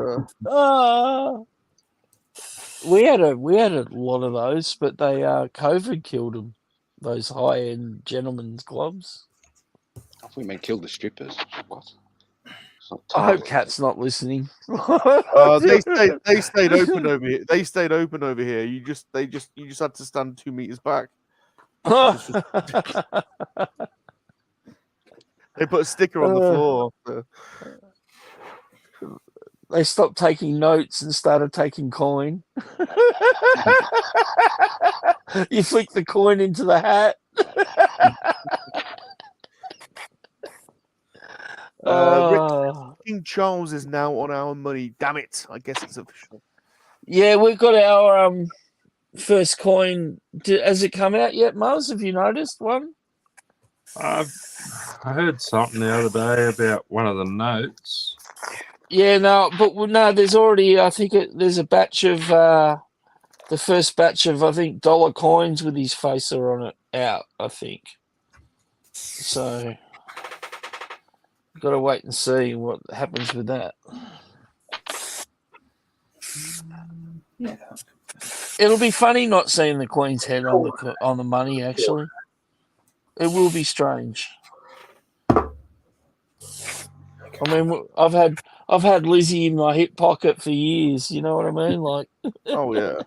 We had a lot of those, but they COVID killed them. Those high end gentlemen's clubs. I think they killed the strippers. What? I hope Cat's not listening. They stayed open over here. They stayed open over here. You just had to stand 2 meters back. They put a sticker on the floor. They stopped taking notes and started taking coin. You flick the coin into the hat. King Charles is now on our money. Damn it! I guess it's official. Yeah, we've got our first coin. Has it come out yet, Muzz? Have you noticed one? I heard something the other day about one of the notes. Yeah, no, there's already, I think there's a batch of, the first batch of, I think, dollar coins with his face on it out, I think. So, got to wait and see what happens with that. Yeah. It'll be funny not seeing the Queen's head on the money, actually. It will be strange. I mean, I've had Lizzie in my hip pocket for years. You know what I mean? Like, oh yeah.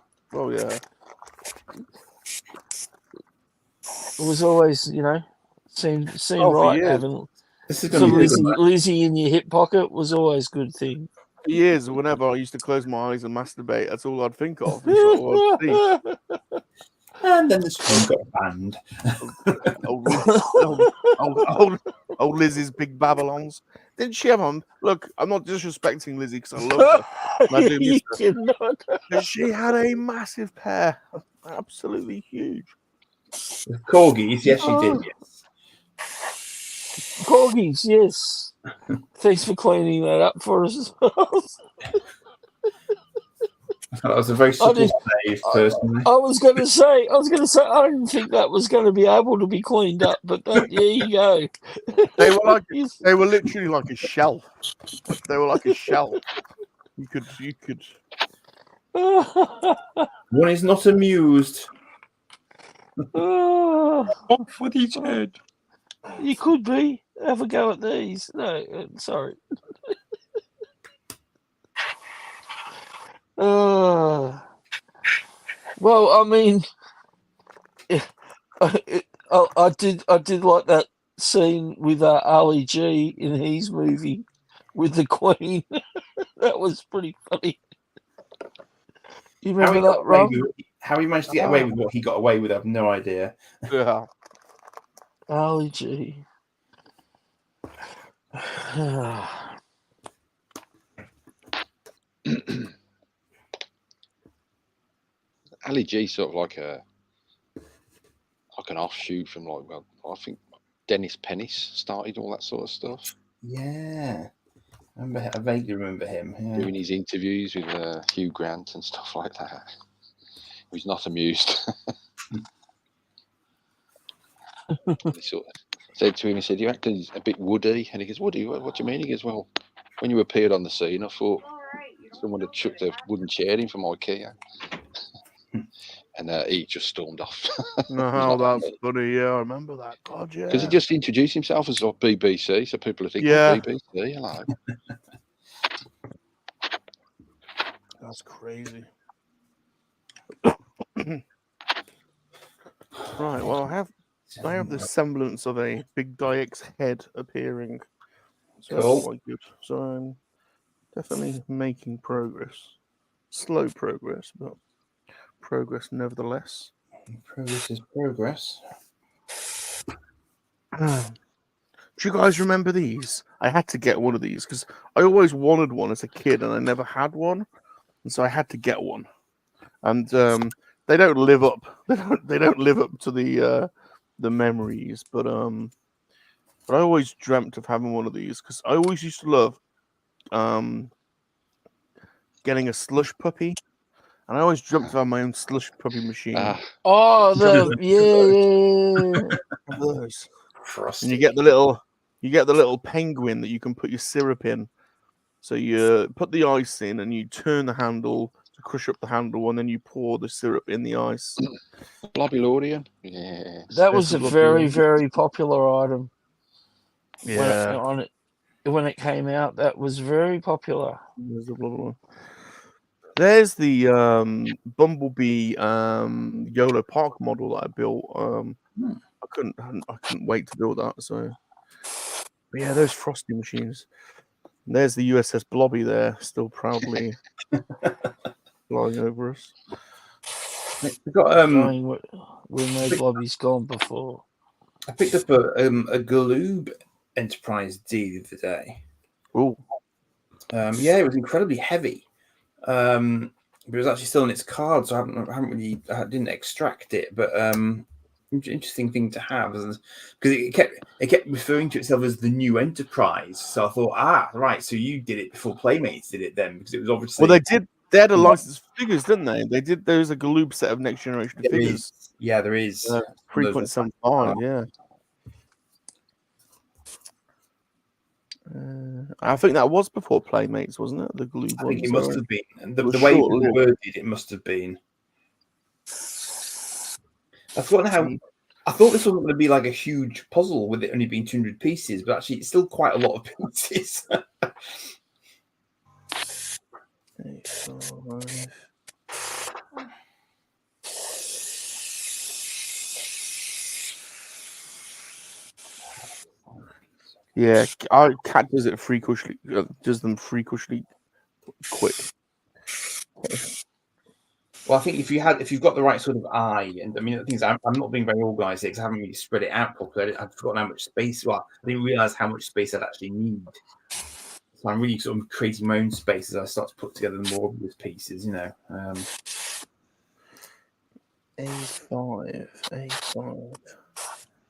It was always, seemed right having Lizzie in your hip pocket was always a good thing. For years, whenever I used to close my eyes and masturbate, that's all I'd think of. And then the song got banned. Oh, Lizzie's big Babylons. Didn't she have them? Look, I'm not disrespecting Lizzie because I love her. I do miss her. She had a massive pair. Absolutely huge. Corgis, yes, she did, yes. Corgis, yes. Thanks for cleaning that up for us as well. That was a very subtle save, personally. I was going to say, I didn't think that was going to be able to be cleaned up, but there you go. They were literally like a shell. They were like a shell. You could. One is not amused. Off with each head. You could be. Have a go at these. No, sorry. Well, I mean, I did like that scene with Ali G in his movie with the Queen. That was pretty funny. You remember that, Rob? How he managed to get away with what he got away with, I have no idea. Yeah. Ali G. Ali G sort of like an offshoot from I think Dennis Pennis started all that sort of stuff. Yeah, I vaguely remember him doing his interviews with Hugh Grant and stuff like that. He was not amused. He sort of said to him, he said, "You acting a bit woody," and he goes, "Woody? What do you mean?" He goes, "Well, when you appeared on the scene, I thought someone had chucked a wooden chair in from IKEA." And he just stormed off. No, that's funny. Yeah, I remember that. God, yeah. Because he just introduced himself as BBC, so people are thinking, yeah. Oh, BBC, hello. That's crazy. Right, well, I have the semblance of a big Dai X head appearing. So that's quite good. So I'm definitely making progress. Slow progress, but progress nevertheless. Progress is progress. Do you guys remember these? I had to get one of these because I always wanted one as a kid and I never had one, and so I had to get one. And they don't live up. They don't live up to the memories. But but I always dreamt of having one of these because I always used to love getting a slush puppy, and I always dreamt of having my own slush puppy machine. Oh, Those. Frosty. And you get the little penguin that you can put your syrup in. So you put the ice in and you turn the handle to crush up the handle, and then you pour the syrup in the ice. Blobbilorian. Yeah. that was a very, very popular item. Yeah. When it came out, that was very popular. There's the Bumblebee YOLO Park model that I built. I couldn't wait to build that. So, but yeah, those Frosty machines. And there's the USS Blobby there, still proudly flying over us. We got We know Blobby's gone before. I picked up a Galoob Enterprise D the other day. Oh, yeah, it was incredibly heavy. But it was actually still in its card, so I didn't extract it. But interesting thing to have, because it kept referring to itself as the new Enterprise. So I thought, right, so you did it before Playmates did it then, because it was obviously They had a licensed figures, didn't they? They did. There's a Galoob set of next generation figures. Yeah, there is 3.75. Yeah. I think that was before Playmates, wasn't it? The Galoob. I think it must have been. And the was way it short was lived. worded, it must have been. I've forgotten how. I thought this was going to be like a huge puzzle with it only being 200 pieces, but actually, it's still quite a lot of pieces. Yeah, our cat does it freakishly. Does them freakishly quick. Well, I think if you've got the right sort of eye, and I mean, the thing is, I'm not being very organised because I haven't really spread it out properly. I've forgotten how much space. Well, I didn't realise how much space I'd actually need. So I'm really sort of creating my own space as I start to put together more of these pieces. You know. A5.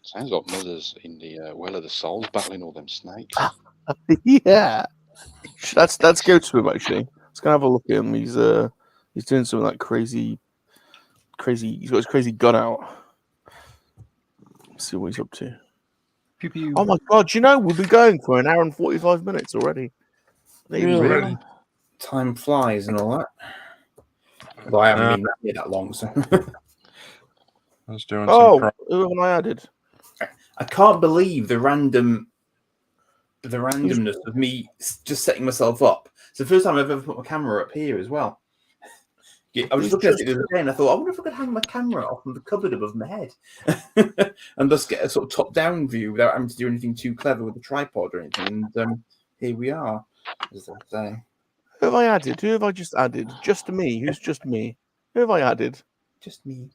Sounds like Mother's in the Well of the Souls battling all them snakes. Yeah, let's go to him actually. Let's go have a look at him. He's doing some of that crazy. He's got his crazy gun out. Let's see what he's up to. Pew, pew. Oh my god! You know we've been going for an hour and 45 minutes already. Really? Time flies and all that. Although I haven't been here that long, so. I was doing who have I added? I can't believe the randomness of me just setting myself up. It's the first time I've ever put my camera up here as well. Yeah, I was just looking at it the other day and I thought, I wonder if I could hang my camera off from the cupboard above my head and thus get a sort of top-down view without having to do anything too clever with the tripod or anything. And here we are. As I say. Who have I added? Who have I just added? Just me. Who's just me? Who have I added? Just me.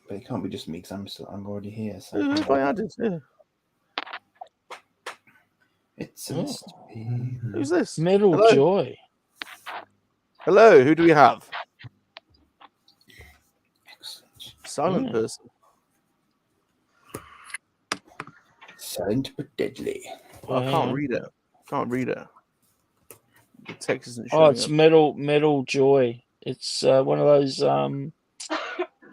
But it can't be just me because I'm already here. So Who have I added? Yeah. It's a mystery. Who's this? Metal Hello? Joy. Hello, who do we have? Excellent. Silent person. Silent but deadly. I can't read it. Can't read it. The text isn't showing. Oh, it's Metal Joy. It's one of those.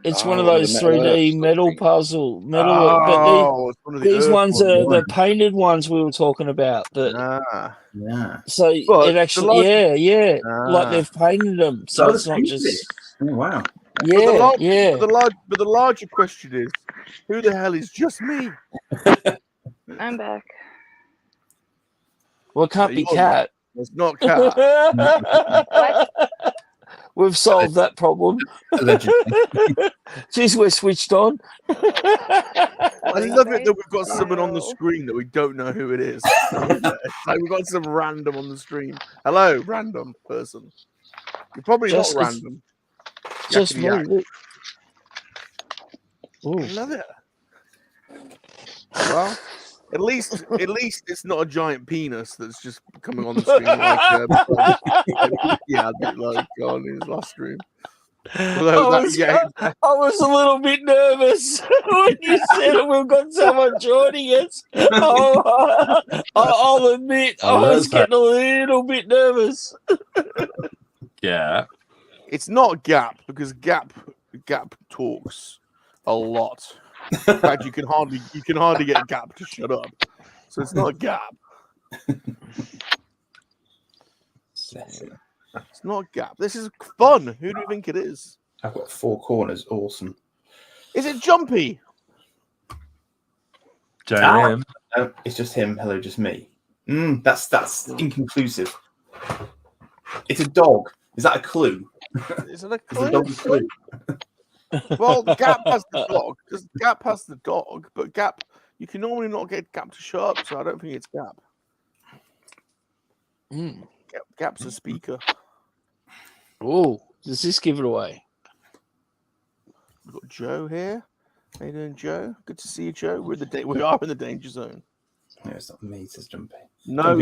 It's one of those 3D metal puzzle. But these ones are the painted ones we were talking about. Yeah. So But it actually, like they've painted them. So Oh, it's not just. Oh, wow. Yeah. But the larger question is, who the hell is just me? I'm back. Well, it can't be Cat. It's not Cat. We've solved that problem. Jeez, we're switched on. I love it that we've got someone on the screen that we don't know who it is. Like we've got some random on the screen. Hello, random person. You're probably Just- not random. Just me. Yakety Look. I Ooh. love it. Well, at least it's not a giant penis that's just coming on the screen like yeah, a bit like on his last stream. I was a little bit nervous when you said we've got someone joining us. I'll admit, I was getting a little bit nervous. Yeah. It's not Gap because Gap talks a lot. In fact, you can hardly get Gap to shut up. So it's not Gap. It's not Gap. This is fun. Who do you think it is? I've got 4 corners. Awesome. Is it Jumpy? JM. No, it's just him. Hello, just me. That's inconclusive. It's a dog. Is that a clue? Is it a Is the dog a clue? Well, Gap has the dog. Because Gap has the dog, but Gap, you can normally not get Gap to shut up, so I don't think it's Gap. Gap's a speaker. Oh, does this give it away? We've got Joe here. How you doing, Joe? Good to see you, Joe. We are in the danger zone. No, it's not me. It says Jumpy. No,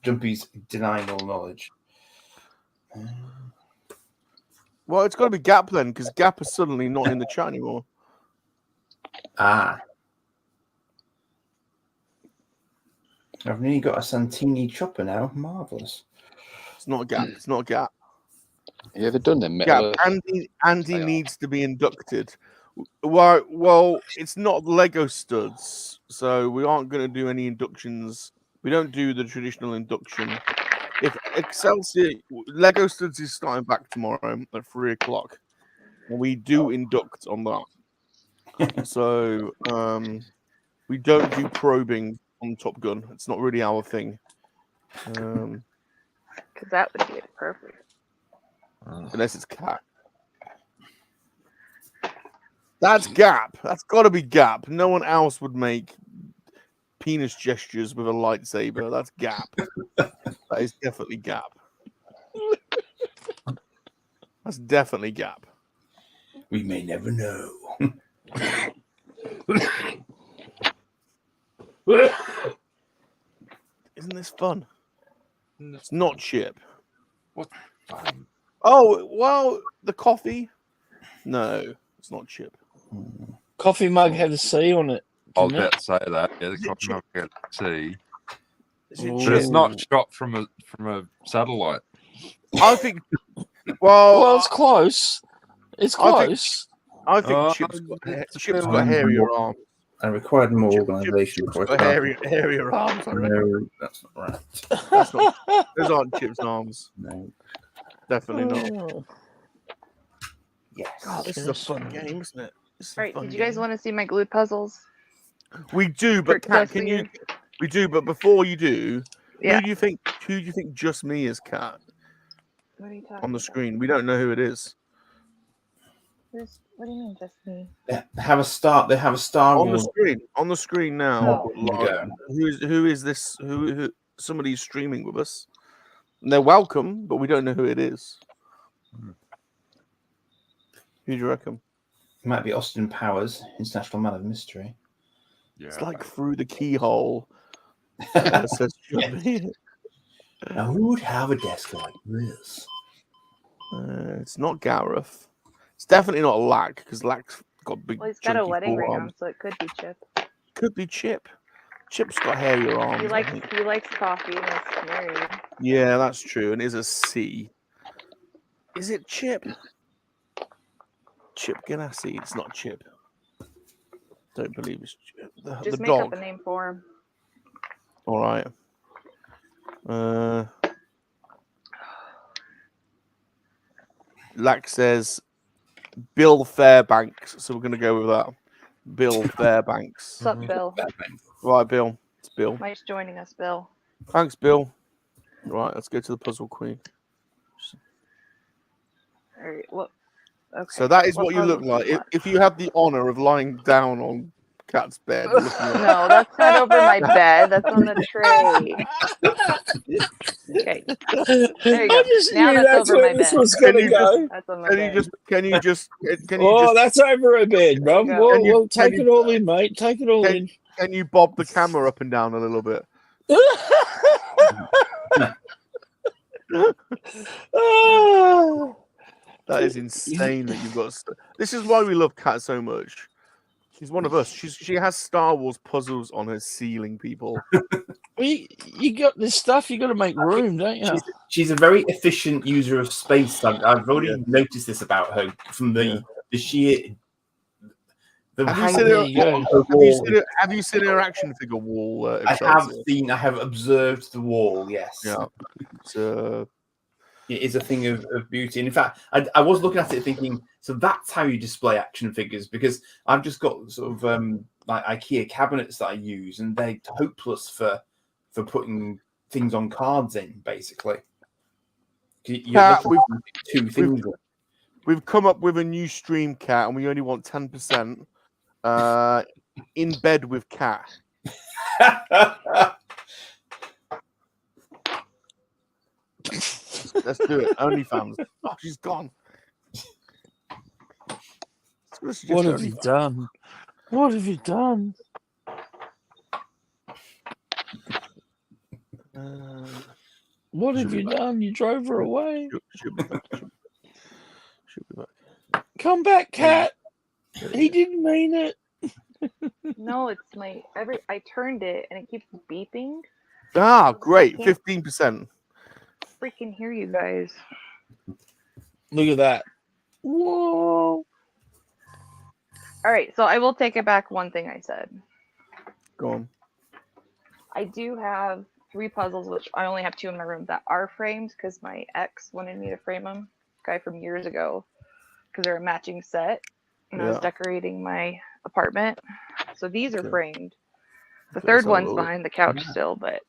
Jumpy's denying all knowledge. Well, it's got to be Gap then, because Gap is suddenly not in the chat anymore. I've nearly got a Santini chopper now. Marvelous. It's not Gap. It's not Gap. You ever done them? Gap. Andy needs to be inducted. Well, it's not Lego studs, so we aren't going to do any inductions. We don't do the traditional induction. If Excelsior Lego studs is starting back tomorrow at 3:00, and we do induct on that. So we don't do probing on Top Gun. It's not really our thing. Because that would be perfect. Unless it's Cat. That's Gap. That's got to be Gap. No one else would make penis gestures with a lightsaber. That's Gap. That is definitely Gap. That's definitely Gap. We may never know. Isn't this fun? It's not Chip. What? Oh, well, the coffee. No, it's not Chip. Coffee mug had a C on it. I was about to say that. Yeah, the Is it coffee mug had a C. Is it But Chip? it's not shot from a satellite. I think. Well, it's close. It's close. I think Oh, Chip's got it's hairier arms. I required more organisation Chip's for got it. hairier arms. I reckon. No, that's not right. Those aren't Chip's arms. No. Definitely not. Oh. Yes. God, this is a fun game, isn't it? All right, did you guys want to see my glued puzzles? We do, but Kat, can you? We do, but before you do, Yeah. who do you think just me is, Kat? What are you talking On the about? screen, we don't know who it is. What do you mean, just me? They have a Star On the Wars. screen, now. Oh, Like, who is this? Who? Somebody's streaming with us. And they're welcome, but we don't know who it is. Who do you reckon? It might be Austin Powers, International Man of Mystery. Yeah. It's like through the keyhole. It says Chubby. Now, who would have a desk like this? It's not Gareth. It's definitely not Lack, because Lack's got big. Well, he's got a chunky wedding ring on, forearms. so it could be Chip. Could be Chip. Chip's got hairier arms. He I likes think. coffee and is married. Yeah, that's true. And it is a C. Is it Chip? Chip Ganassi. It's not Chip. Don't believe it's Chip. Just The make dog. up a name for him. All right. Lack says Bill Fairbanks, so we're going to go with that. Bill Fairbanks. What's up, Bill? Right, Bill. It's Bill. Mike's joining us, Bill. Thanks, Bill. Right, let's go to the puzzle queen. All right, what? Okay. So that is what you puzzle look do you like. want? If you have the honor of lying down on Cat's bed. Looking at No, that's not over my bed. That's on the tray. Okay. There you go. I just Now knew that's that's over where my this bed. was going Can to you go. That's on my Can bed. you just Oh, that's over a bed, bro. There you go. We'll take can it you- all in, mate. Take it all can- in. can you bob the camera up and down a little bit? Ah. That is insane that you've got. This is why we love Kat so much. She's one of us. She has Star Wars puzzles on her ceiling, people. Well, you got this stuff. You got to make room, don't you? She's a very efficient user of space. I've already noticed this about her from the sheer. Have you seen her action figure wall? I have observed the wall. Yes. Yeah. It is a thing of beauty. And in fact, I was looking at it thinking, so that's how you display action figures, because I've just got sort of like IKEA cabinets that I use, and they're hopeless for putting things on cards in, basically. We've come up with a new stream, Cat, and we only want 10%. In bed with Cat. Let's do it. OnlyFans. Oh, she's gone. What have you done? What have you done? What have you done? You drove her away. She'll be back. She'll be back. Come back, Cat. He didn't mean it. No, it's my I turned it and it keeps beeping. Ah, great. 15%. Freaking hear you guys. Look at that. Whoa. All right, so I will take it back one thing I said. Go on. I do have 3 puzzles, which I only have 2 in my room, that are framed because my ex wanted me to frame them. Guy from years ago, because they're a matching set. And I was decorating my apartment. So these are framed. The third one's behind the couch still, but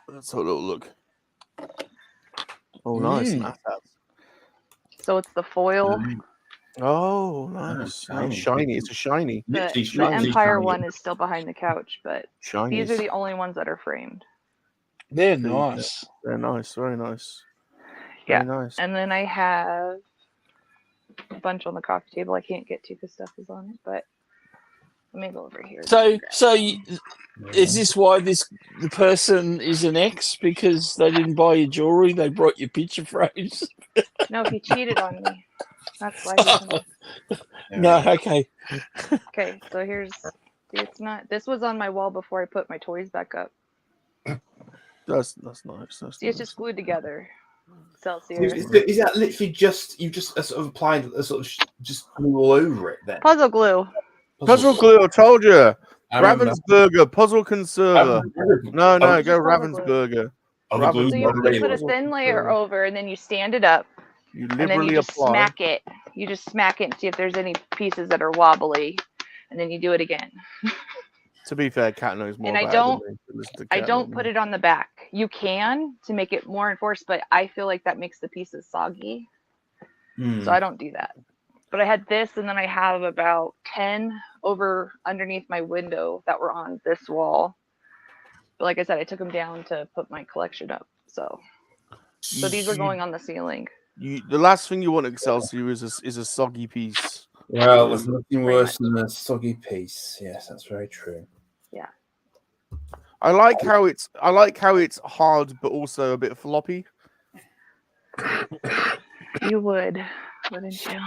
let's have a little look. Oh, nice. So it's the foil. Oh, nice. Shiny. It's a shiny. The Empire one is still behind the couch, but these are the only ones that are framed. They're nice. They're nice. Very nice. Yeah. Very nice. And then I have a bunch on the coffee table I can't get to because stuff is on it, but let me go over here. So is this why the person is an ex? Because they didn't buy your jewelry, they brought your picture frames? No, he cheated on me. That's why. No, okay. Okay, so it's not. This was on my wall before I put my toys back up. That's nice. It's just glued together. Celsius. Is that literally you just sort of applied a sort of just glue all over it then? Puzzle glue. Puzzle glue, I told you. Ravensburger, puzzle conserver. No, go Ravensburger. So you put a thin layer over, and then you stand it up. You and then you just smack it. You just smack it and see if there's any pieces that are wobbly, and then you do it again. To be fair, Cat knows more. And I don't put it on the back. You can to make it more enforced, but I feel like that makes the pieces soggy, so I don't do that. But I had this, and then I have about 10 over underneath my window that were on this wall. But like I said, I took them down to put my collection up. So these are going on the ceiling. The last thing you want at Excelsior is a soggy piece. Well, there's nothing worse than a soggy piece. Yes, that's very true. Yeah. I like how it's hard but also a bit floppy. You would, wouldn't you?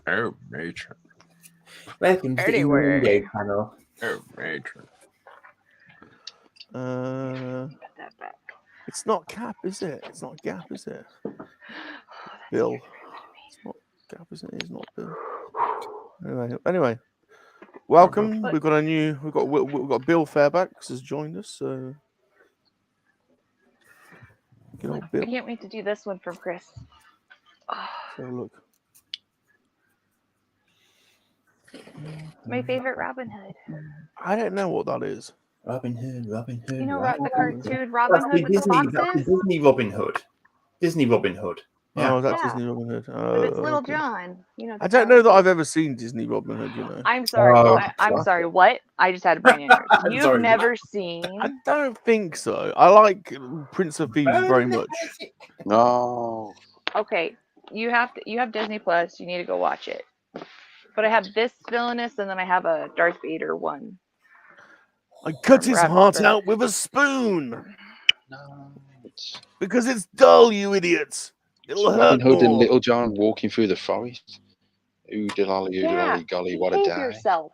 Oh, nature. Welcome to the video panel. Oh, nature. Put that back. It's not Cap, is it? It's not Gap, is it? Bill. It's not Gap, is it? It's not Bill. Anyway. Welcome. We've got Bill Fairbanks has joined us. So good old Bill. I can't wait to do this one from Chris. So look. My favorite Robin Hood. I don't know what that is. Robin Hood. You know the cartoon Robin Hood with the foxes? That's Disney Robin Hood. Yeah. Oh, that's Disney Robin Hood. But it's Little John. I don't know that I've ever seen Disney Robin Hood. You know. I'm sorry. I'm sorry. What? I just had a brain aneurysm. You've never seen? I don't think so. I like Prince of Thieves very much. No. Okay, you have Disney Plus. You need to go watch it. But I have this villainous, and then I have a Darth Vader one. I cut his heart out with a spoon. No. idiots. Because it's dull, you idiots. It'll Robin hurt Hood and more. Little John walking through the forest. Oodle-olly, oodle-olly, golly, what a Behave day. yourself.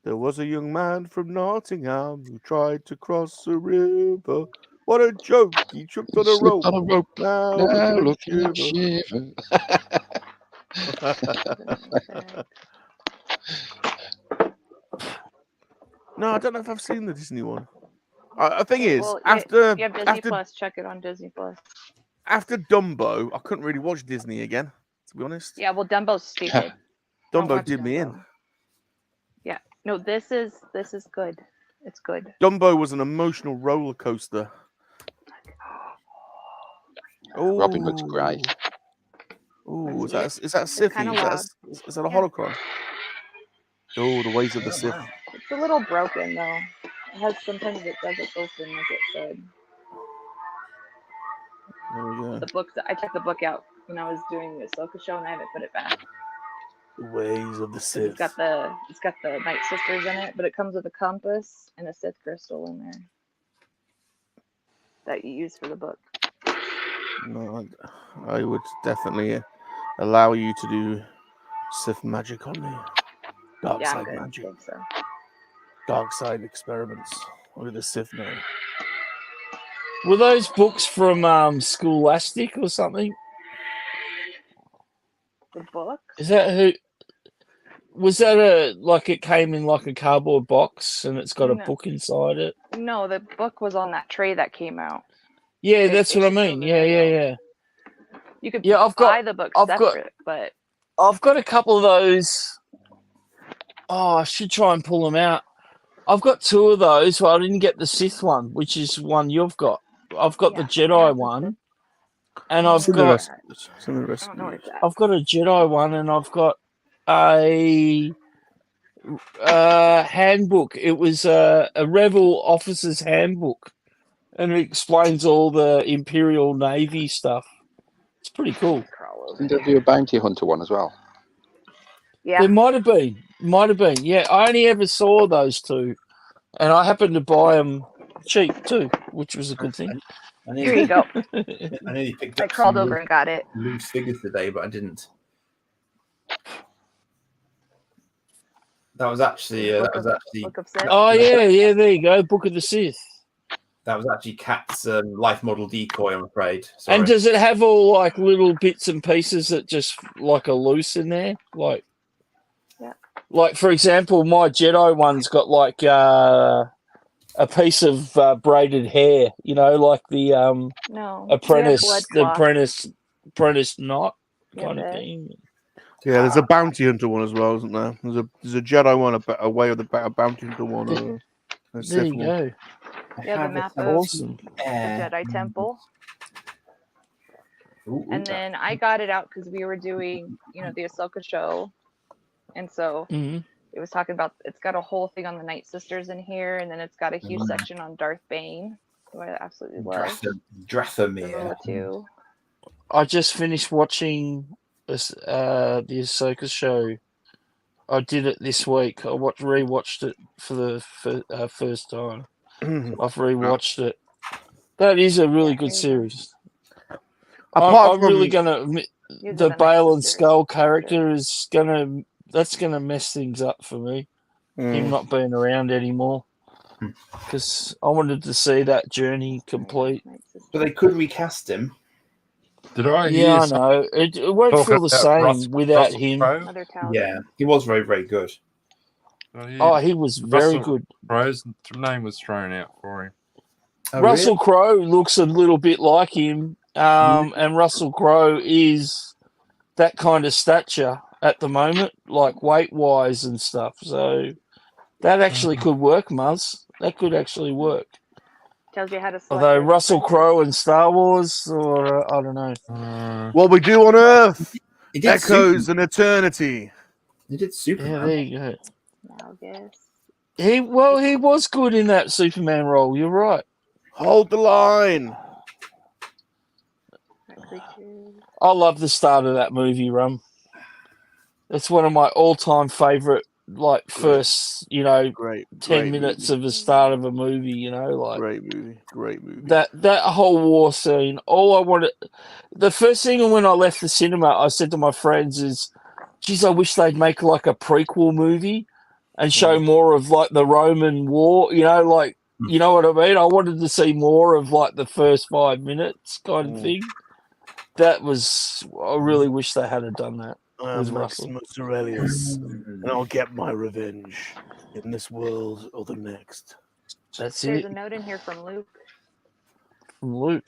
There was a young man from Nottingham who tried to cross a river. What a joke! He tripped on a Slipped rope. on a rope. Now Now look looking at at him shiver. shiver. No, I don't know if I've seen the Disney one. The thing is, Well, after you have Disney after Plus. Check it on Disney Plus. after Dumbo, I couldn't really watch Disney again. To be honest, Yeah, well, Dumbo's stupid. Don't Dumbo watch did me in. Dumbo. Yeah, no, this is good. It's good. Dumbo was an emotional roller coaster. Oh, Robin Hood's great. Oh, is that a Sith? kinda Is that a holocron? Oh, the ways of the Sith. Wow. It's a little broken though. It has sometimes it doesn't open like it should. There we go. The books I took the book out when I was doing the Ahsoka show and I haven't put it back. The ways of the Sith. It's got the Night Sisters in it, but it comes with a compass and a Sith crystal in there that you use for the book. No, I would definitely allow you to do Sith magic on me. Dark Yeah, I'm side good. I magic. think so. Dark side experiments with the Sith now. Were those books from Scholastic or something? The book? Is that who? Was that it came in like a cardboard box and it's got a No. book inside it? No, the book was on that tray that came out. Yeah, that's what I it's mean. over Yeah, there, yeah, yeah. You could Yeah, buy the book I've got- separate, but I've got a couple of those. Oh, I should try and pull them out. I've got two of those, but I didn't get the Sith one, which is one you've got. I've got the Yeah, I Jedi have the one, Sith. and I've Send the got rest. Send the I rest. don't know where it's at. I've got a Jedi one, and I've got a handbook. It was a Rebel officer's handbook, and it explains all the Imperial Navy stuff. It's pretty cool. Crawl over Didn't there. they do a bounty hunter one as well? Yeah. There might have been. Yeah, I only ever saw those two, and I happened to buy them cheap too, which was a good thing. Here you go. I nearly picked I up crawled some over and got it. loose figures today, but I didn't. That was actually Book of Sith. Oh yeah, there you go. Book of the Sith. Kat's life model decoy. I'm afraid. Sorry. And does it have all like little bits and pieces that just like are loose in there? Like, Yeah. Like for example, my Jedi one's got like a piece of braided hair. You know, like the No. apprentice Blood knot Yeah, kind of there. thing. Yeah, there's a bounty hunter one as well, isn't there? There's a Jedi one, a way of the bounty hunter one. A There Sith you one. go. Yeah, the map of Awesome. the Jedi Temple. And then I got it out because we were doing, the Ahsoka show. And so hmm it was talking about, it's got a whole thing on the Night Sisters in here. And then it's got a huge section on Darth Bane, who I absolutely love. Drathomir. Too. I just finished watching this, the Ahsoka show. I did it this week. I rewatched it for the first time. I've rewatched it. That is a really good series. I'm really gonna admit the Bale and Skull character is gonna mess things up for me. Him not being around anymore, because I wanted to see that journey complete. But they could recast him. Did I hear Yeah, I know. It won't talk feel the about same without Russell him. Crowe? Another talent. Yeah, he was very, very good. Oh, he was very Russell good. Crowe's name was thrown out for him. Oh, Russell Crowe looks a little bit like him, and Russell Crowe is that kind of stature at the moment, like weight-wise and stuff. So that actually could work, Muzz. That could actually work. Tells you how to select Although your Russell friends. Crowe and Star Wars, or I don't know. What we do on Earth He did echoes an eternity. He did Superman. Yeah, there you go. Now guess. He was good in that Superman role. You're right. Hold the line. I love the start of that movie, Rum. It's one of my all-time favorite like first, you know, Great 10 minutes of the start of a movie, you know, like great movie. that whole war scene. All I wanted, the first thing when I left the cinema, I said to my friends is, geez, I wish they'd make like a prequel movie and show more of like the Roman war, you know, like, you know what I mean? I wanted to see more of like the first 5 minutes kind of thing. That was, I really wish they had done that with Russell. Maximus Aurelius, and I'll get my revenge in this world or the next. That's There's it. a note in here from Luke. From Luke.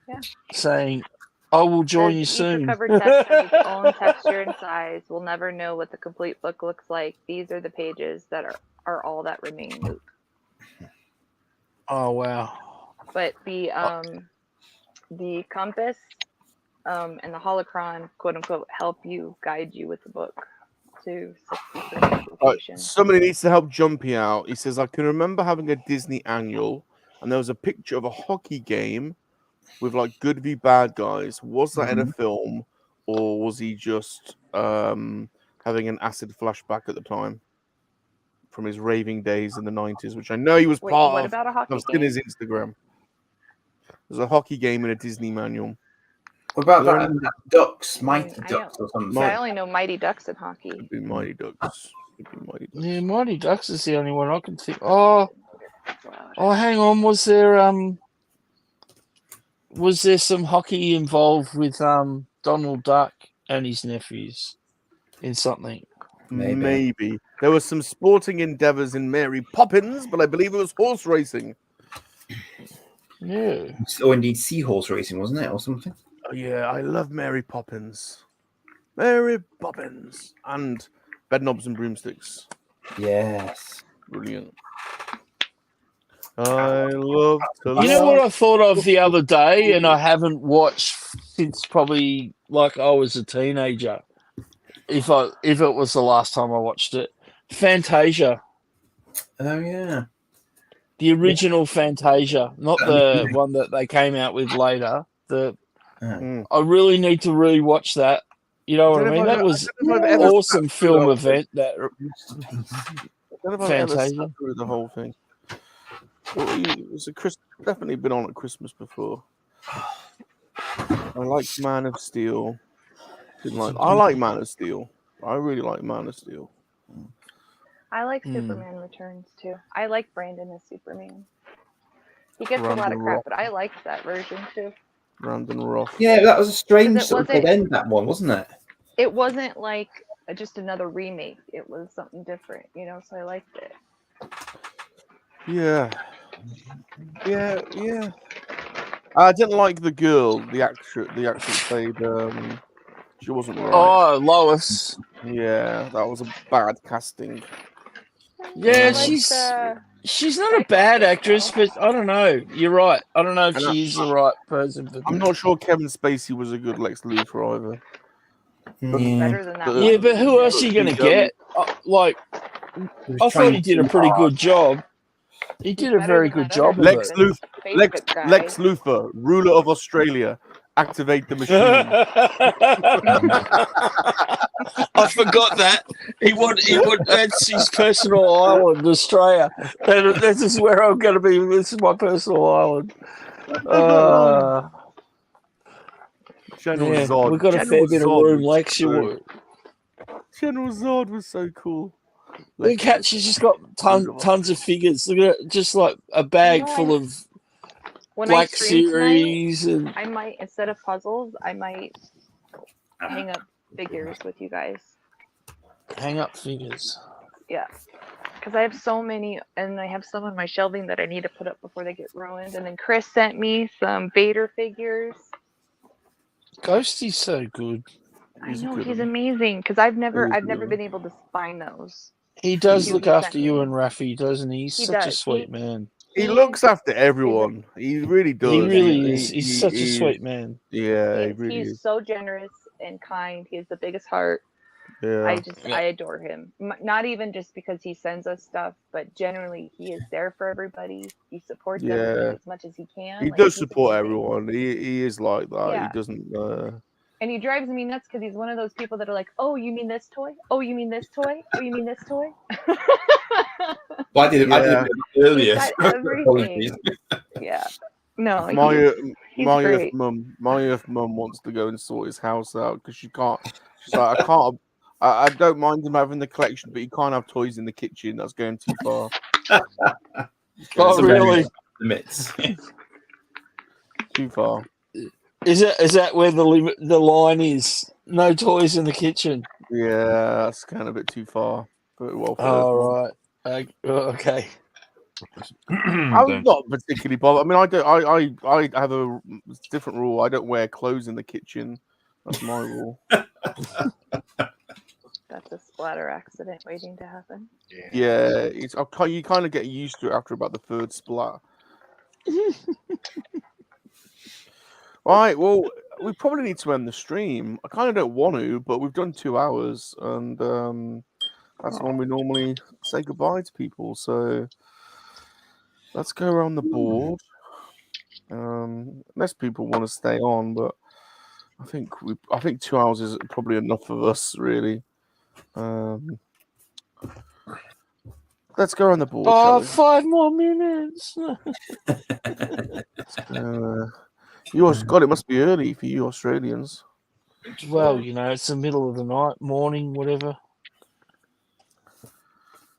Yeah. Saying, I will join you Each soon. recovered text has its own texture and size. We'll never know what the complete book looks like. These are the pages that are all that remain, Luke. Oh, wow. But the compass and the holocron, quote unquote, help you guide you with the book to 60% completion. Somebody needs to help Jumpy out. He says, I can remember having a Disney annual, and there was a picture of a hockey game with like good v bad guys. Was that in a film, or was he just having an acid flashback at the time from his raving days in the 90s, which I know he was part what of. about a hockey I've seen game? his Instagram. There's a hockey game in a Disney manual. What about that Ducks, Mighty Ducks or something? I only know Mighty Ducks in hockey. Could be Mighty Ducks. Yeah, Mighty Ducks is the only one I can think. Oh, hang on. Was there some hockey involved with Donald Duck and his nephews in something? Maybe. There were some sporting endeavors in Mary Poppins, but I believe it was horse racing. Yeah. Or indeed seahorse racing, wasn't it, or something? Oh, yeah, I love Mary Poppins. Mary Poppins. And Bedknobs and Broomsticks. Yes. Brilliant. I love to You know what I thought of the other day, and I haven't watched since probably like I was a teenager. If it was the last time I watched it, Fantasia. Oh yeah. The original Fantasia, not the one that they came out with later. I really need to rewatch that. You know what I mean? That was an awesome film event. That I don't know if I've ever sat through the whole thing. Well, it was definitely been on at Christmas before. I like Man of Steel. I like Man of Steel. I really like Man of Steel. I like Superman Returns too. I like Brandon as Superman. He gets a lot of crap, but I liked that version too. Brandon Roth. Yeah, that was a strange sort of end, that one, wasn't it? It wasn't like just another remake. It was something different, you know, so I liked it. Yeah. I didn't like the girl, the actress played she wasn't right. Oh, Lois. Yeah, that was a bad casting. Yeah, she's not a bad actress, but I don't know. You're right. I don't know if she's the right person for. I'm not sure Kevin Spacey was a good Lex Luthor either. Better than that. Yeah, but who else are you gonna get? I thought he did a pretty good job. He did a very good job. Lex Luthor, ruler of Australia, activate the machine. I forgot that he would. That's his personal island, Australia. This is where I'm going to be. This is my personal island. General Zod. We've got a fair bit of room, Lex. General Zod was so cool. Look at, she's just got tons of figures. Look at it, just like a bag full of Black Series. Tonight, I might, instead of puzzles, I might hang up figures with you guys. Hang up figures. Yeah. Because I have so many, and I have some on my shelving that I need to put up before they get ruined. And then Chris sent me some Vader figures. Ghosty's so good. I know, he's amazing. Because I've never been able to find those. He does look after you and Rafi, doesn't he? He's such a sweet man. He looks after everyone. He really does. He really is. He's such a sweet man. Yeah, he really is. He's so generous and kind. He has the biggest heart. Yeah. I adore him. Not even just because he sends us stuff, but generally he is there for everybody. He supports everybody as much as he can. He does support everyone. He is like that. Yeah. He doesn't. And he drives me nuts because he's one of those people that are like, "Oh, you mean this toy? Oh, you mean this toy? Oh, you mean this toy?" Well, I did it earlier. He's got everything. Yeah. No, my Earth mum wants to go and sort his house out because she can't. She's like, I don't mind him having the collection, but he can't have toys in the kitchen. That's going too far. Oh, really? Limits. Too far. Is that where the line is? No toys in the kitchen. Yeah, that's kind of a bit too far. But well, right. Okay. I'm not particularly bothered. I mean, I have a different rule. I don't wear clothes in the kitchen. That's my rule. That's a splatter accident waiting to happen. Yeah, you kind of get used to it after about the third splat. Right, well, we probably need to end the stream. I kind of don't want to, but we've done 2 hours, and that's when we normally say goodbye to people. So let's go around the board. Unless people want to stay on, but I think 2 hours is probably enough of us, really. Let's go around the board. Oh, 5 more minutes. God, it must be early for you Australians. Well, it's the middle of the night, morning, whatever.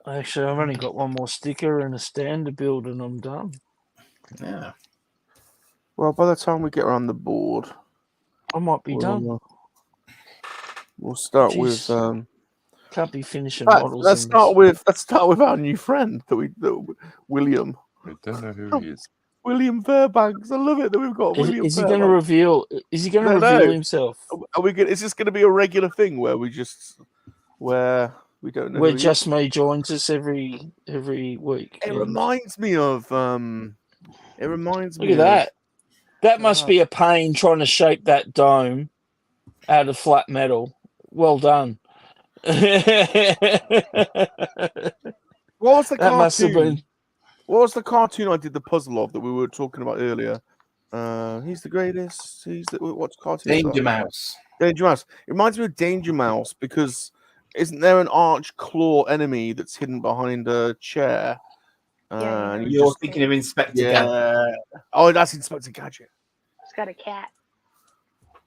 Actually, I've only got one more sticker and a stand to build, and I'm done. Yeah. Well, by the time we get around the board, I might be done. We'll start with. Can't be finishing models. Let's start with our new friend William. I don't know who he is. William Fairbanks. I love it that we've got William. Is he going to reveal? Is he going to reveal himself? Are we? Is this going to be a regular thing where we don't know? Where Just Me joins us every week. It reminds me of. Look at that. That must be a pain trying to shape that dome out of flat metal. Well done. What was the cartoon? That must have been. What was the cartoon I did the puzzle of that we were talking about earlier? He's the greatest. What's cartoon? Danger Mouse. Danger Mouse. It reminds me of Danger Mouse because isn't there an arch claw enemy that's hidden behind a chair? You're thinking of Inspector Gadget. Oh, that's Inspector Gadget. He's got a cat.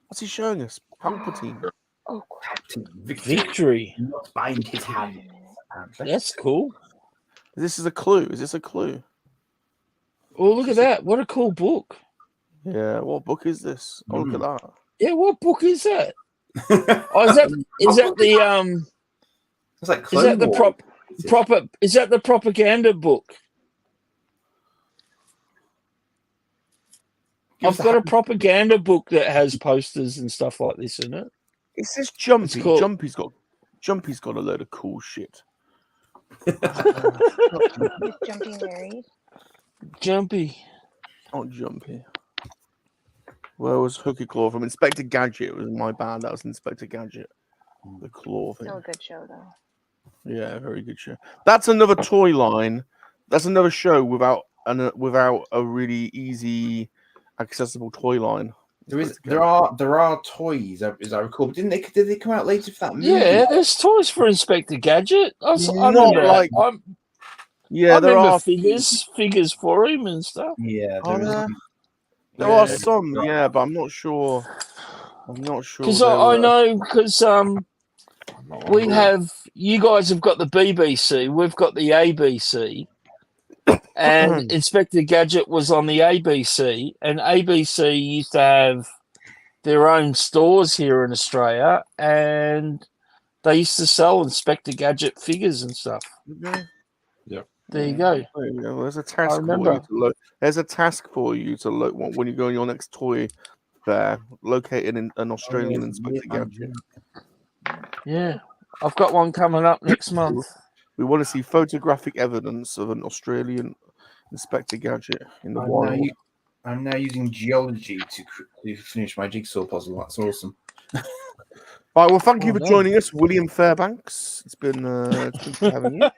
What's he showing us? Palpatine. Oh, Captain Victory. Not bind his hand. That's cool. Is this a clue? Oh, look at that. What a cool book. Yeah, what book is this? Oh, look at that. Yeah, what book is that? Is that the propaganda book? I've got a propaganda book that has posters and stuff like this in it. Is this Jumpy? Jumpy's got a load of cool shit. Jumpy married. Jumpy. Oh, Jumpy. Where was Hooky Claw from? Inspector Gadget. It was my bad. That was Inspector Gadget. The claw thing. Still a good show, though. Yeah, very good show. That's another toy line. That's another show without a really easy, accessible toy line. There are toys, as I recall. But did they come out later for that movie? Yeah, there's toys for Inspector Gadget. I remember figures for him and stuff. Yeah, there are some, but I'm not sure. Because I know you guys have got the BBC, we've got the ABC, and Inspector Gadget was on the ABC, and ABC used to have their own stores here in Australia, and they used to sell Inspector Gadget figures and stuff. Yep. There you go. There's a task for you to look. There's a task for you to look when you go on your next toy fair, located in an Australian Inspector Gadget. Yeah, I've got one coming up next month. We want to see photographic evidence of an Australian Inspector Gadget in the wild. I'm now using geology to finish my jigsaw puzzle. That's awesome. Right, well, thank you for joining us, William Fairbanks. It's been having you.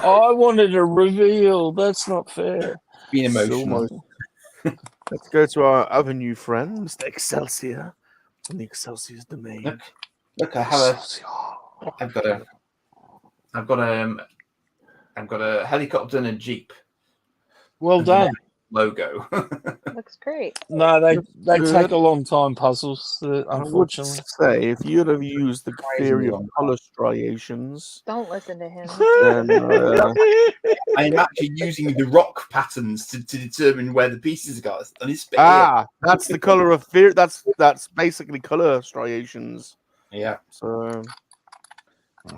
I wanted a reveal. That's not fair. Being emotional. Let's go to our other new friend, Mr. Excelsior. from the Excelsior's domain. Look, I've got a helicopter and a jeep. Well done. Logo. Looks great. No, they take a long time, puzzles, unfortunately. I would say if you'd have used the theory of color striations, don't listen to him. Then, I am actually using the rock patterns to determine where the pieces are. And it's that's the color of fear. That's basically color striations. Yeah. So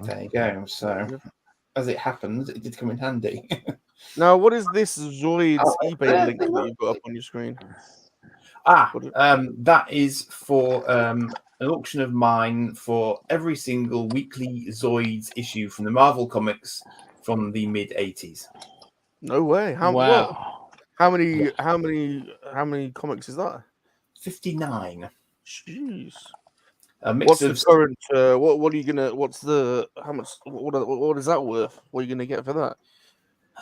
there you go. So as it happens, it did come in handy. Now, what is this Zoid's eBay link that you've got up on your screen? That is for an auction of mine for every single weekly Zoids issue from the Marvel comics from the mid-80s. No way! Wow! How many comics is that? 59. Jeez. What's the current? What are you gonna? What's the? How much? What is that worth? What are you gonna get for that?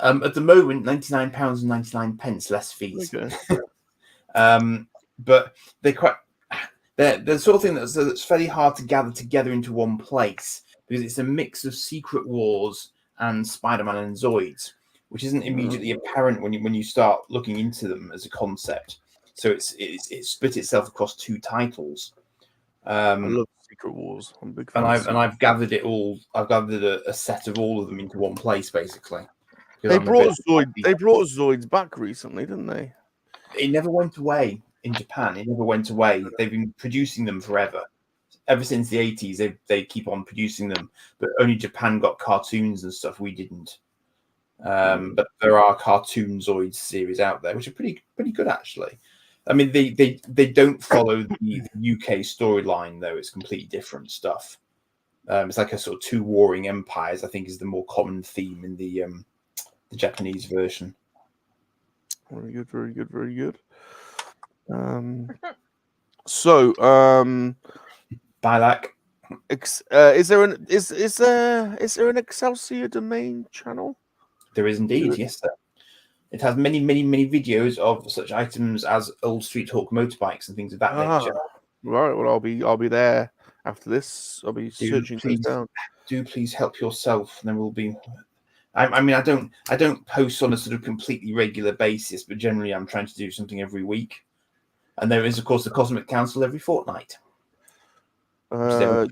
At the moment, £99.99, less fees. Okay. But they're the sort of thing that's fairly hard to gather together into one place because it's a mix of Secret Wars and Spider-Man and Zoids, which isn't immediately apparent when you start looking into them as a concept. So it's split itself across two titles. I love Secret Wars. I'm a big fan. I've gathered it all. I've gathered a set of all of them into one place, basically. They brought Zoids back recently, didn't they? It never went away in Japan. It never went away. They've been producing them forever. Ever since the 80s, they keep on producing them. But only Japan got cartoons and stuff. We didn't. But there are cartoon Zoids series out there, which are pretty good actually. I mean, they don't follow the UK storyline though. It's completely different stuff. It's like a sort of two warring empires. I think is the more common theme in the Japanese version. Very good, very good, very good. Bilac. Is there an Excelsior domain channel? There is indeed, yes, sir. It has many videos of such items as old Street Hawk motorbikes and things of that nature. Right. Well, I'll be there after this. I'll be searching things down. Do please help yourself, and then we'll be. I mean, I don't post on a sort of completely regular basis, but generally I'm trying to do something every week. And there is, of course, the Cosmic Council every fortnight. If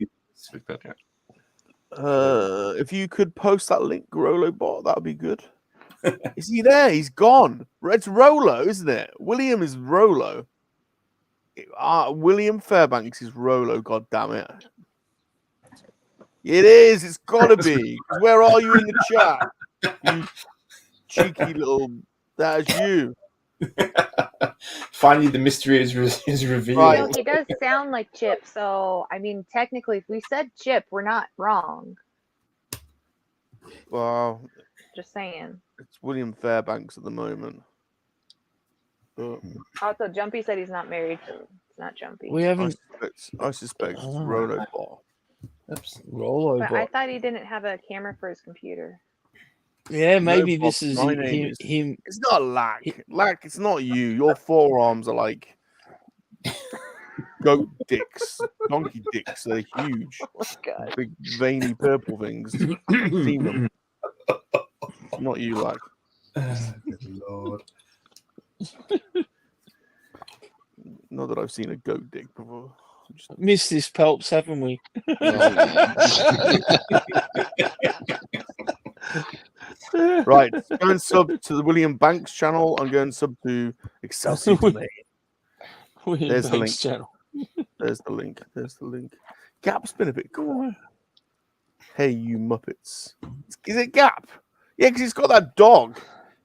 you could post that link, Rolo bot, that would be good. Is he there? He's gone. It's Rolo, isn't it? William is Rolo. William Fairbanks is Rolo. God damn it! It is. It's got to be. Where are you in the chat? You cheeky little. That is you. Finally, the mystery is revealed. Right. It does sound like Chip, so I mean, technically, if we said Chip, we're not wrong. Well, just saying. It's William Fairbanks at the moment. But also, Jumpy said he's not married, so it's not Jumpy. We haven't. I suspect it's Rolo bot. Oops, Rolo bot. I thought he didn't have a camera for his computer. Yeah, maybe this is him. It's not Lack. Lack, it's not you. Your forearms are like goat dicks, donkey dicks. They're huge. Oh my God. Big veiny purple things. Seen them. Not you, Lack. Good Lord. Not that I've seen a goat dick before. Missed this Pelps, haven't we? Right, go and sub to the William Banks channel and go and sub to Excelsior domain. There's the link. Channel. There's the link. There's the link. Gap's been a bit cool. Hey, you Muppets. Is it Gap? Yeah, because he's got that dog.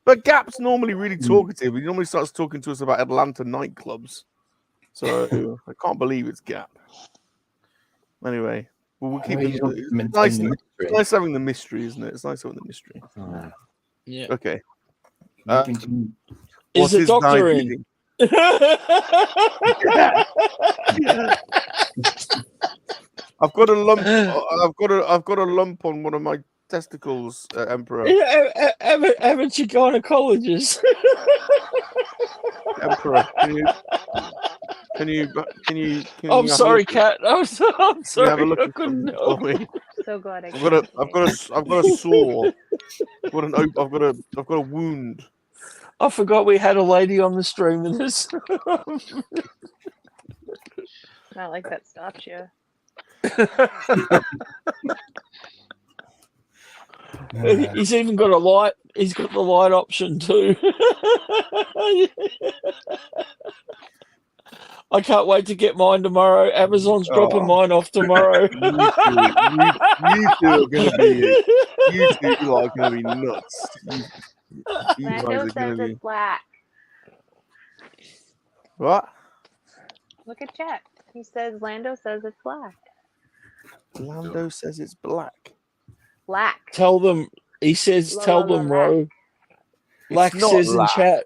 But Gap's normally really talkative. He normally starts talking to us about Atlanta nightclubs. So I can't believe it's Gap. Anyway, we'll keep it nice. It's nice having the mystery, isn't it? It's nice having the mystery. Yeah. Okay. Is the doctor in? I've got a lump. I've got a lump on one of my testicles, Emperor. Haven't you gynecologist? Emperor, Can you I'm have a sorry, look at- Kat. I'm Can you have a sorry. look I at couldn't something help. for me? So glad I I've got a sore. I've got a wound. I forgot we had a lady on the stream with us. Not like that stopped you. He's even got a light. He's got the light option too. I can't wait to get mine tomorrow. Amazon's dropping mine off tomorrow. You two are gonna be. You two are gonna be nuts. You guys Lando are says gonna be it's black. what? Look at chat. He says Lando says it's black. Lando says it's black. Black. Tell them. He says, tell them, Ro. Lack not says in lack. chat.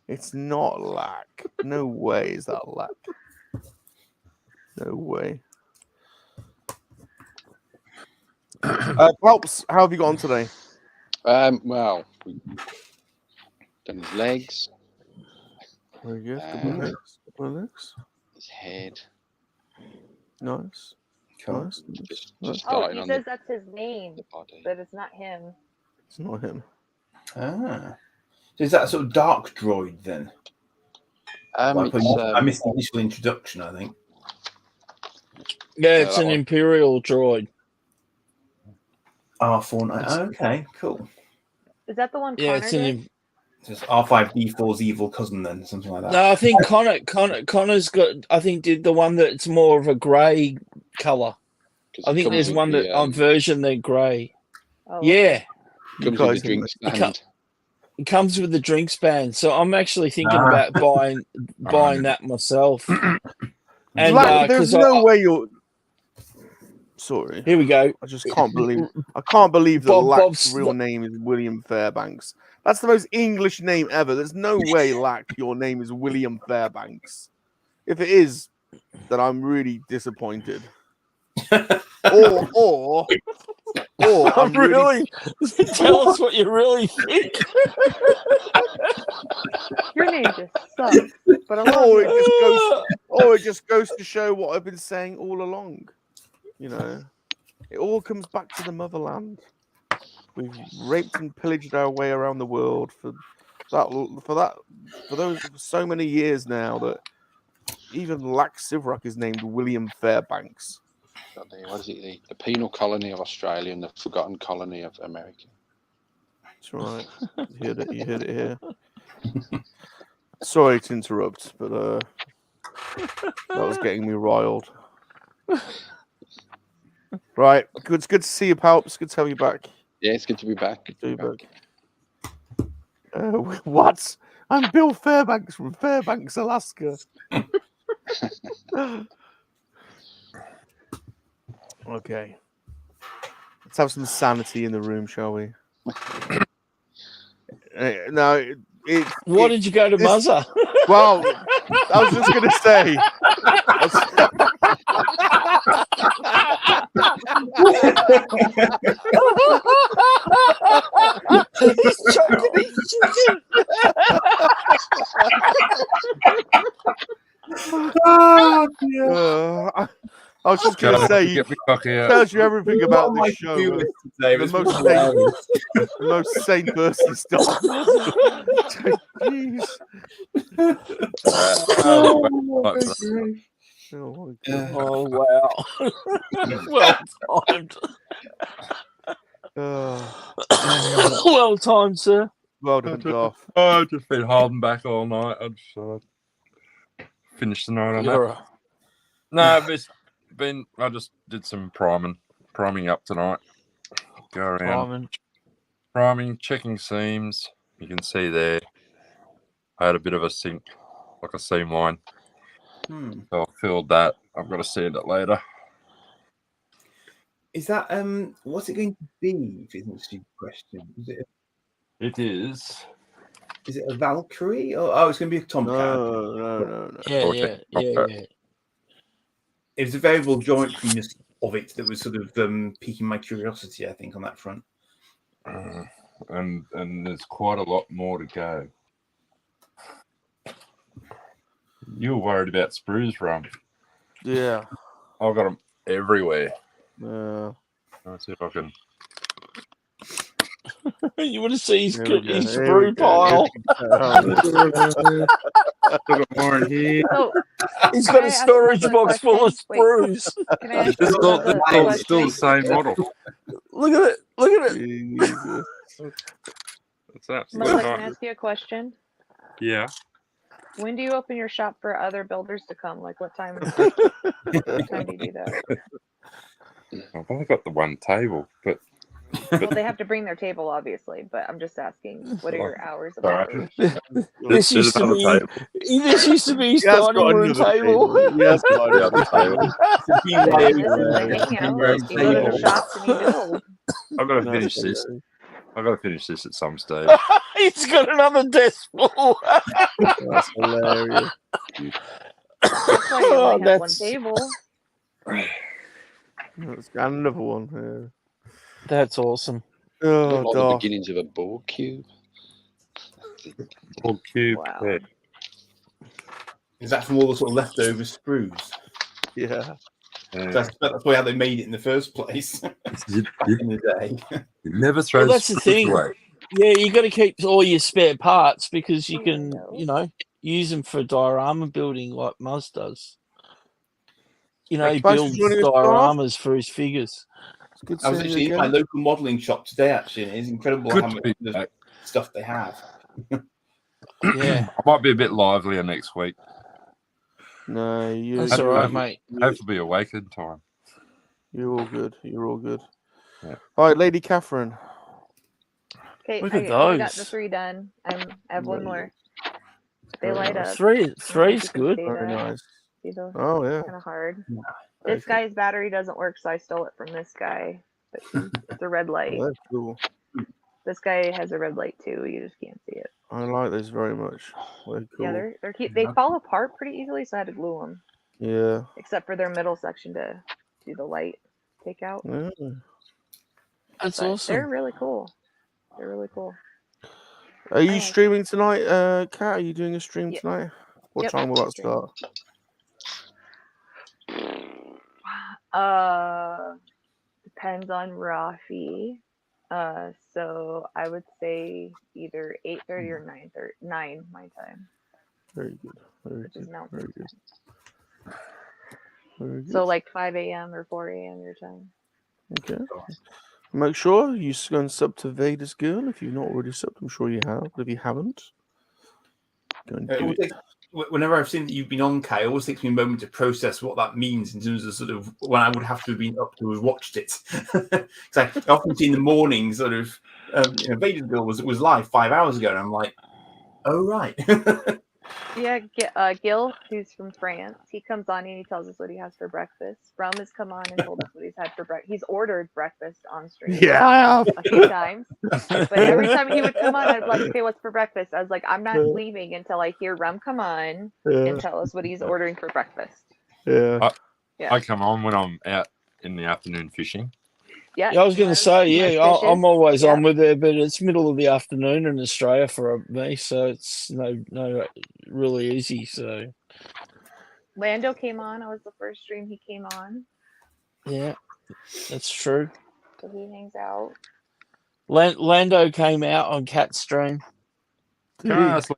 It's not lack. No way is that lack. No way. Pops, how have you got on today? Well, we've done his legs, Very good. Couple of legs. his head. Nice. Cool. Nice. Just Oh, starting he on says that's his name, the body. but it's not him. It's not him. Ah. So is that a sort of dark droid then? I I missed the initial introduction, I think. Yeah, it's that an one. Imperial droid. R4. Okay, cool. Is that the one Yeah, Connor it's did? an. Just R5D4's evil cousin then, something like that. No, I think Connor's got. I think did the one that's more of a grey colour. I think there's one that on version they're grey. Oh, Yeah, comes with the drinks band. it comes with the drinks band. So I'm actually thinking about buying that myself. And there's no way you're. Sorry. Here we go. I just can't believe. I can't believe that Lack's Bob's real name is William Fairbanks. That's the most English name ever. There's no way, Lack, your name is William Fairbanks. If it is, then I'm really disappointed. or I'm really tell us what you really think. Your name just sucks. But I love it just goes to show what I've been saying all along. You know, it all comes back to the motherland. We've raped and pillaged our way around the world for so many years now that even Lack Sivrak is named William Fairbanks. What is it? The penal colony of Australia and the forgotten colony of America. That's right. You heard it here. Sorry to interrupt, but that was getting me riled. Right, good to see you, Palps. Good to have you back. Yeah, it's good to be back. Good to be back. What? I'm Bill Fairbanks from Fairbanks, Alaska. Okay. Let's have some sanity in the room, shall we? Why did you go to Muzza? Well, I was just going to say. He's choking his chicken. I was just going to say, tells you everything about this show. The most sane person stuff. Jeez. Oh wow! Well timed. Well timed, sir. Well done, Garth. I've just been holding back all night. I just finished the night on that. No, it's been. I just did some priming up tonight. Go around priming, checking seams. You can see there. I had a bit of a sink, like a seam line. So I filled that. I've got to sand it later. Is that what's it going to be? If it's not a stupid question, It is. Is it a Valkyrie or it's going to be a Tomcat? No. Yeah. It was the variable geometriness of it that was sort of piquing my curiosity, I think, on that front. And there's quite a lot more to go. You were worried about sprues, Rum. Yeah. I've got them everywhere. Yeah. Let's see if I can. You want to see his Here we go, sprue pile? I've got more in here. So, He's can got I a ask storage another box full of question? Wait. sprues. Can I ask This is all, another still the question? same model. Look at it. Look at it. Jesus. It's absolutely Melissa, can I nice. ask you a question? Yeah. When do you open your shop for other builders to come? Like, what time? What time do you do that? I've only got the one table, but Well, they have to bring their table, obviously, but I'm just asking, what are your hours of Sorry. operation? This used to another be. table. This used to be his He has dining got room another table. He has got The another other table. Hey, this is the hilarious. hangout. You go to the Table. shops and you build. I've got to That's finish this. hilarious. I've got to finish this at some stage. He's got another desk full. That's hilarious. That's why you Oh, only have one that's- table. Let's get another one here. That's awesome. Oh, Look like the Darth. beginnings of a Borg cube. Or cube. Wow. Yeah. Is that from all the sort of leftover sprues? Yeah. That's probably how they made it in the first place You in the day. never throw Well, that's the sprues thing. away. Yeah, you got to keep all your spare parts because you There can, you go. use them for diorama building like Muzz does. He Thanks for builds joining us, Darth. dioramas for his figures. It's good I was seeing actually you in my again. local modelling shop today, actually, and it's incredible Good how to much be the back. stuff they have. Yeah, I might be a bit livelier next week. No, that's all right, mate. Hopefully be awake in time. You're all good. You're all good. Yeah. All right, Lady Catherine. Okay, Look at I got the those. 3 done. I have one more. They light up. Three's good. Very nice. See those? Oh, yeah. Kind of hard. Very This guy's battery doesn't work, so I stole it from this guy. But it's a red light. cool. That's cool. This guy has a red light too. You just can't see it. I like this very much. Very cool. Yeah, they're cute. They fall apart pretty easily, so I had to glue them. Yeah. Except for their middle section to do the light takeout. Yeah. That's But awesome. they're really cool. They're really cool. Are you like streaming tonight, Kat? Are you doing a stream Yeah. tonight? What Yep, time will that streaming. start? Depends on Rafi. So I would say either 8:30 or 9 my time, Very good. Very which is good. Mountain Very good. time. Very good. So like 5 a.m. or 4 a.m. your time. Okay. Make sure you go and sub to Vader's Girl if you've not already subbed. I'm sure you have, but if you haven't, go and do it. Whenever I've seen that you've been on, Kai, it always takes me a moment to process what that means in terms of sort of when I would have to have been up to have watched it. Because I often see in the morning sort of, Vader's Girl was live 5 hours ago, and I'm like, oh, right. Yeah, Gil, who's from France, he comes on and he tells us what he has for breakfast. Rum has come on and told us what he's had for breakfast. He's ordered breakfast on stream. Yeah, I have. A few times. But every time he would come on, I'd be like, okay, what's for breakfast? I was like, I'm not leaving until I hear Rum come on and tell us what he's ordering for breakfast. Yeah. I come on when I'm out in the afternoon fishing. Yeah, I was going to say, I'm always Yeah. on with it, but it's middle of the afternoon in Australia for me, so it's no really easy. So Lando came on. I was the first stream he came on, yeah, that's true. so he hangs out. Lando came out on Cat's stream. Can I ask,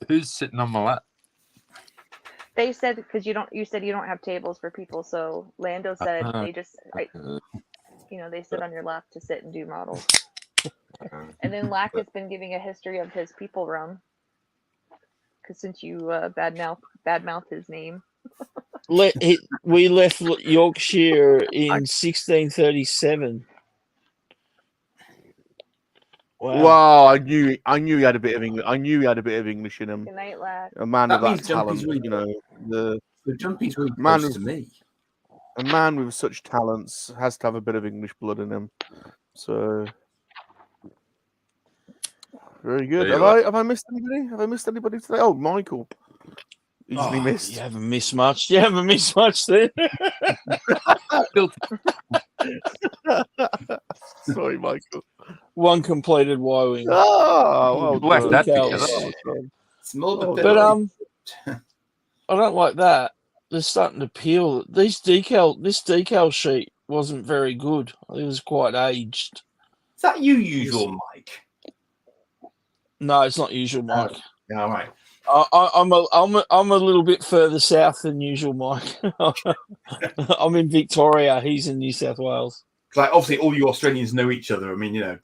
who's sitting on my lap? They said because you said you don't have tables for people, so Lando said they just they sit on your lap to sit and do models. And then Lack has been giving a history of his people Rum, because since you badmouth his name. We left Yorkshire in 1637. Wow, I knew he had a bit of English. I knew he had a bit of English in him. Good night, Lack. A man That of that means Jumpy's talent, really the Jumpy's really Man close was- to me. a man with such talents has to have a bit of English blood in him. So very good. There you Have I missed anybody? Have I missed anybody today? Oh, Michael. Easily missed. You haven't missed much. You haven't missed much then. Sorry, Michael. One completed Y-wing. Oh, well Left done. that Cows. together. Well done. Small Oh, but But I don't like that. They're starting to peel. This decal sheet wasn't very good. It was quite aged. Is that usual, Mike? No, it's not usual, Mike. Yeah, all right. I'm a little bit further south than usual, Mike. I'm in Victoria. He's in New South Wales. Like obviously, all you Australians know each other. I mean, Yeah.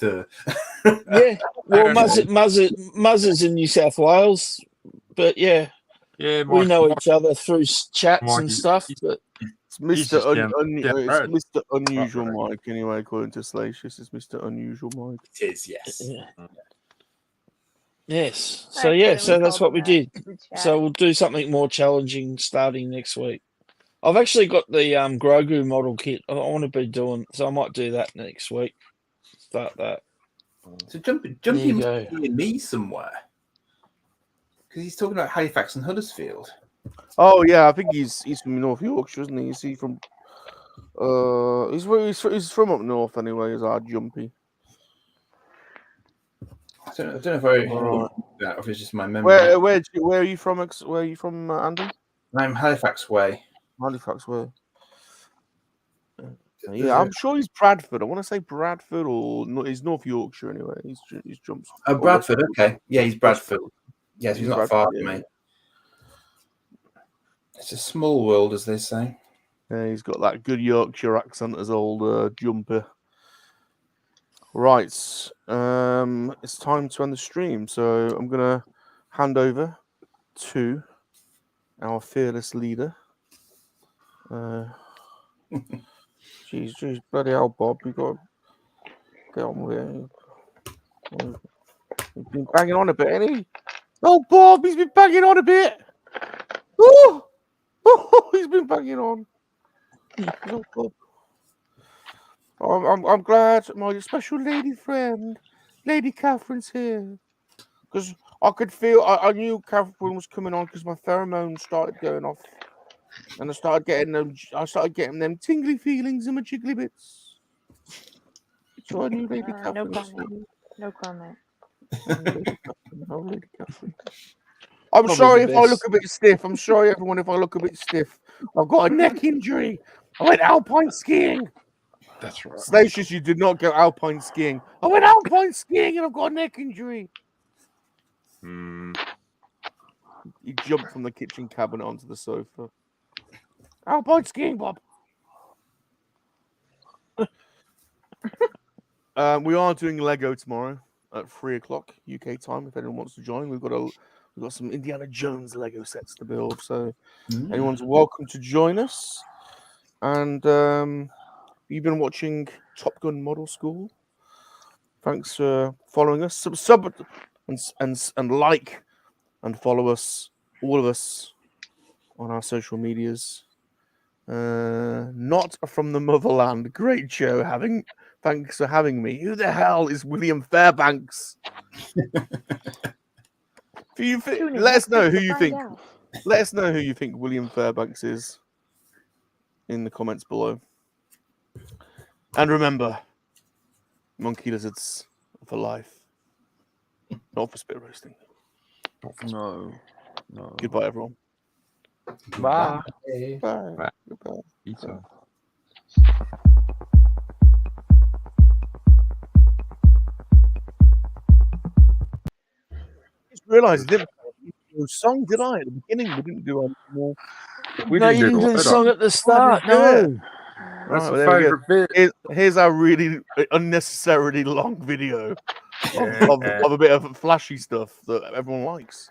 Well, Muzz's in New South Wales, but yeah, Yeah, we know each other through chats and stuff. But it's Mr. Mr. Unusual Mike, anyway, according to Salacious. It's Mr. Unusual Mike. It is, yes. Yeah. Yes. So that's what we did. So we'll do something more challenging starting next week. I've actually got the Grogu model kit I want to be doing, so I might do that next week. Start that. So Jumpy must be in me somewhere. Because he's talking about Halifax and Huddersfield. Oh yeah, I think he's from North Yorkshire, isn't he? Is he from he's from up north anyway, is our Jumpy. I don't know if it's just my memory. Where are you from? Where are you from, Andy? I'm Halifax way. Halifax way. Yeah, I'm sure he's Bradford. I want to say Bradford, or he's North Yorkshire anyway. He's jumps. Oh, Bradford. Okay, yeah, he's Bradford. Yes, he's not far from me. It's a small world, as they say. Yeah, he's got that good Yorkshire accent as old Jumper. Right, it's time to end the stream, so I'm gonna hand over to our fearless leader. Jeez, bloody hell, Bob, you got to get on with it. He's been banging on a bit, ain't he? Oh, Bob, he's been banging on a bit. Oh, he's been banging on. Oh, Bob. I'm glad my special lady friend, Lady Catherine's here, because I could feel I knew Catherine was coming on because my pheromones started going off, and I started getting them tingly feelings in my jiggly bits. So I knew Lady Catherine. No comment. Lady Catherine. I'm sorry if I look a bit stiff. I'm sorry, everyone, if I look a bit stiff. I've got a neck injury. I went alpine skiing. That's right. Salacious, you did not go alpine skiing. I went alpine skiing and I've got a neck injury. He jumped from the kitchen cabinet onto the sofa. Alpine skiing, Bob. We are doing Lego tomorrow at 3:00 UK time. If anyone wants to join, we've got some Indiana Jones Lego sets to build. So anyone's welcome to join us. And you've been watching Top Gun Model School. Thanks for following us. Sub and like and follow us, all of us, on our social medias. Not from the motherland. Great show. Thanks for having me. Who the hell is William Fairbanks? Let us know who you think. Let us know who you think William Fairbanks is in the comments below. And remember, monkey lizards are for life, not for spit roasting. No. Goodbye, everyone. Bye. Bye. Goodbye. Just realised I didn't do a song, did I? At the beginning, we didn't do any more. You didn't do the song at the start. No. That's my favourite bit. Here's our really unnecessarily long video of a bit of flashy stuff that everyone likes.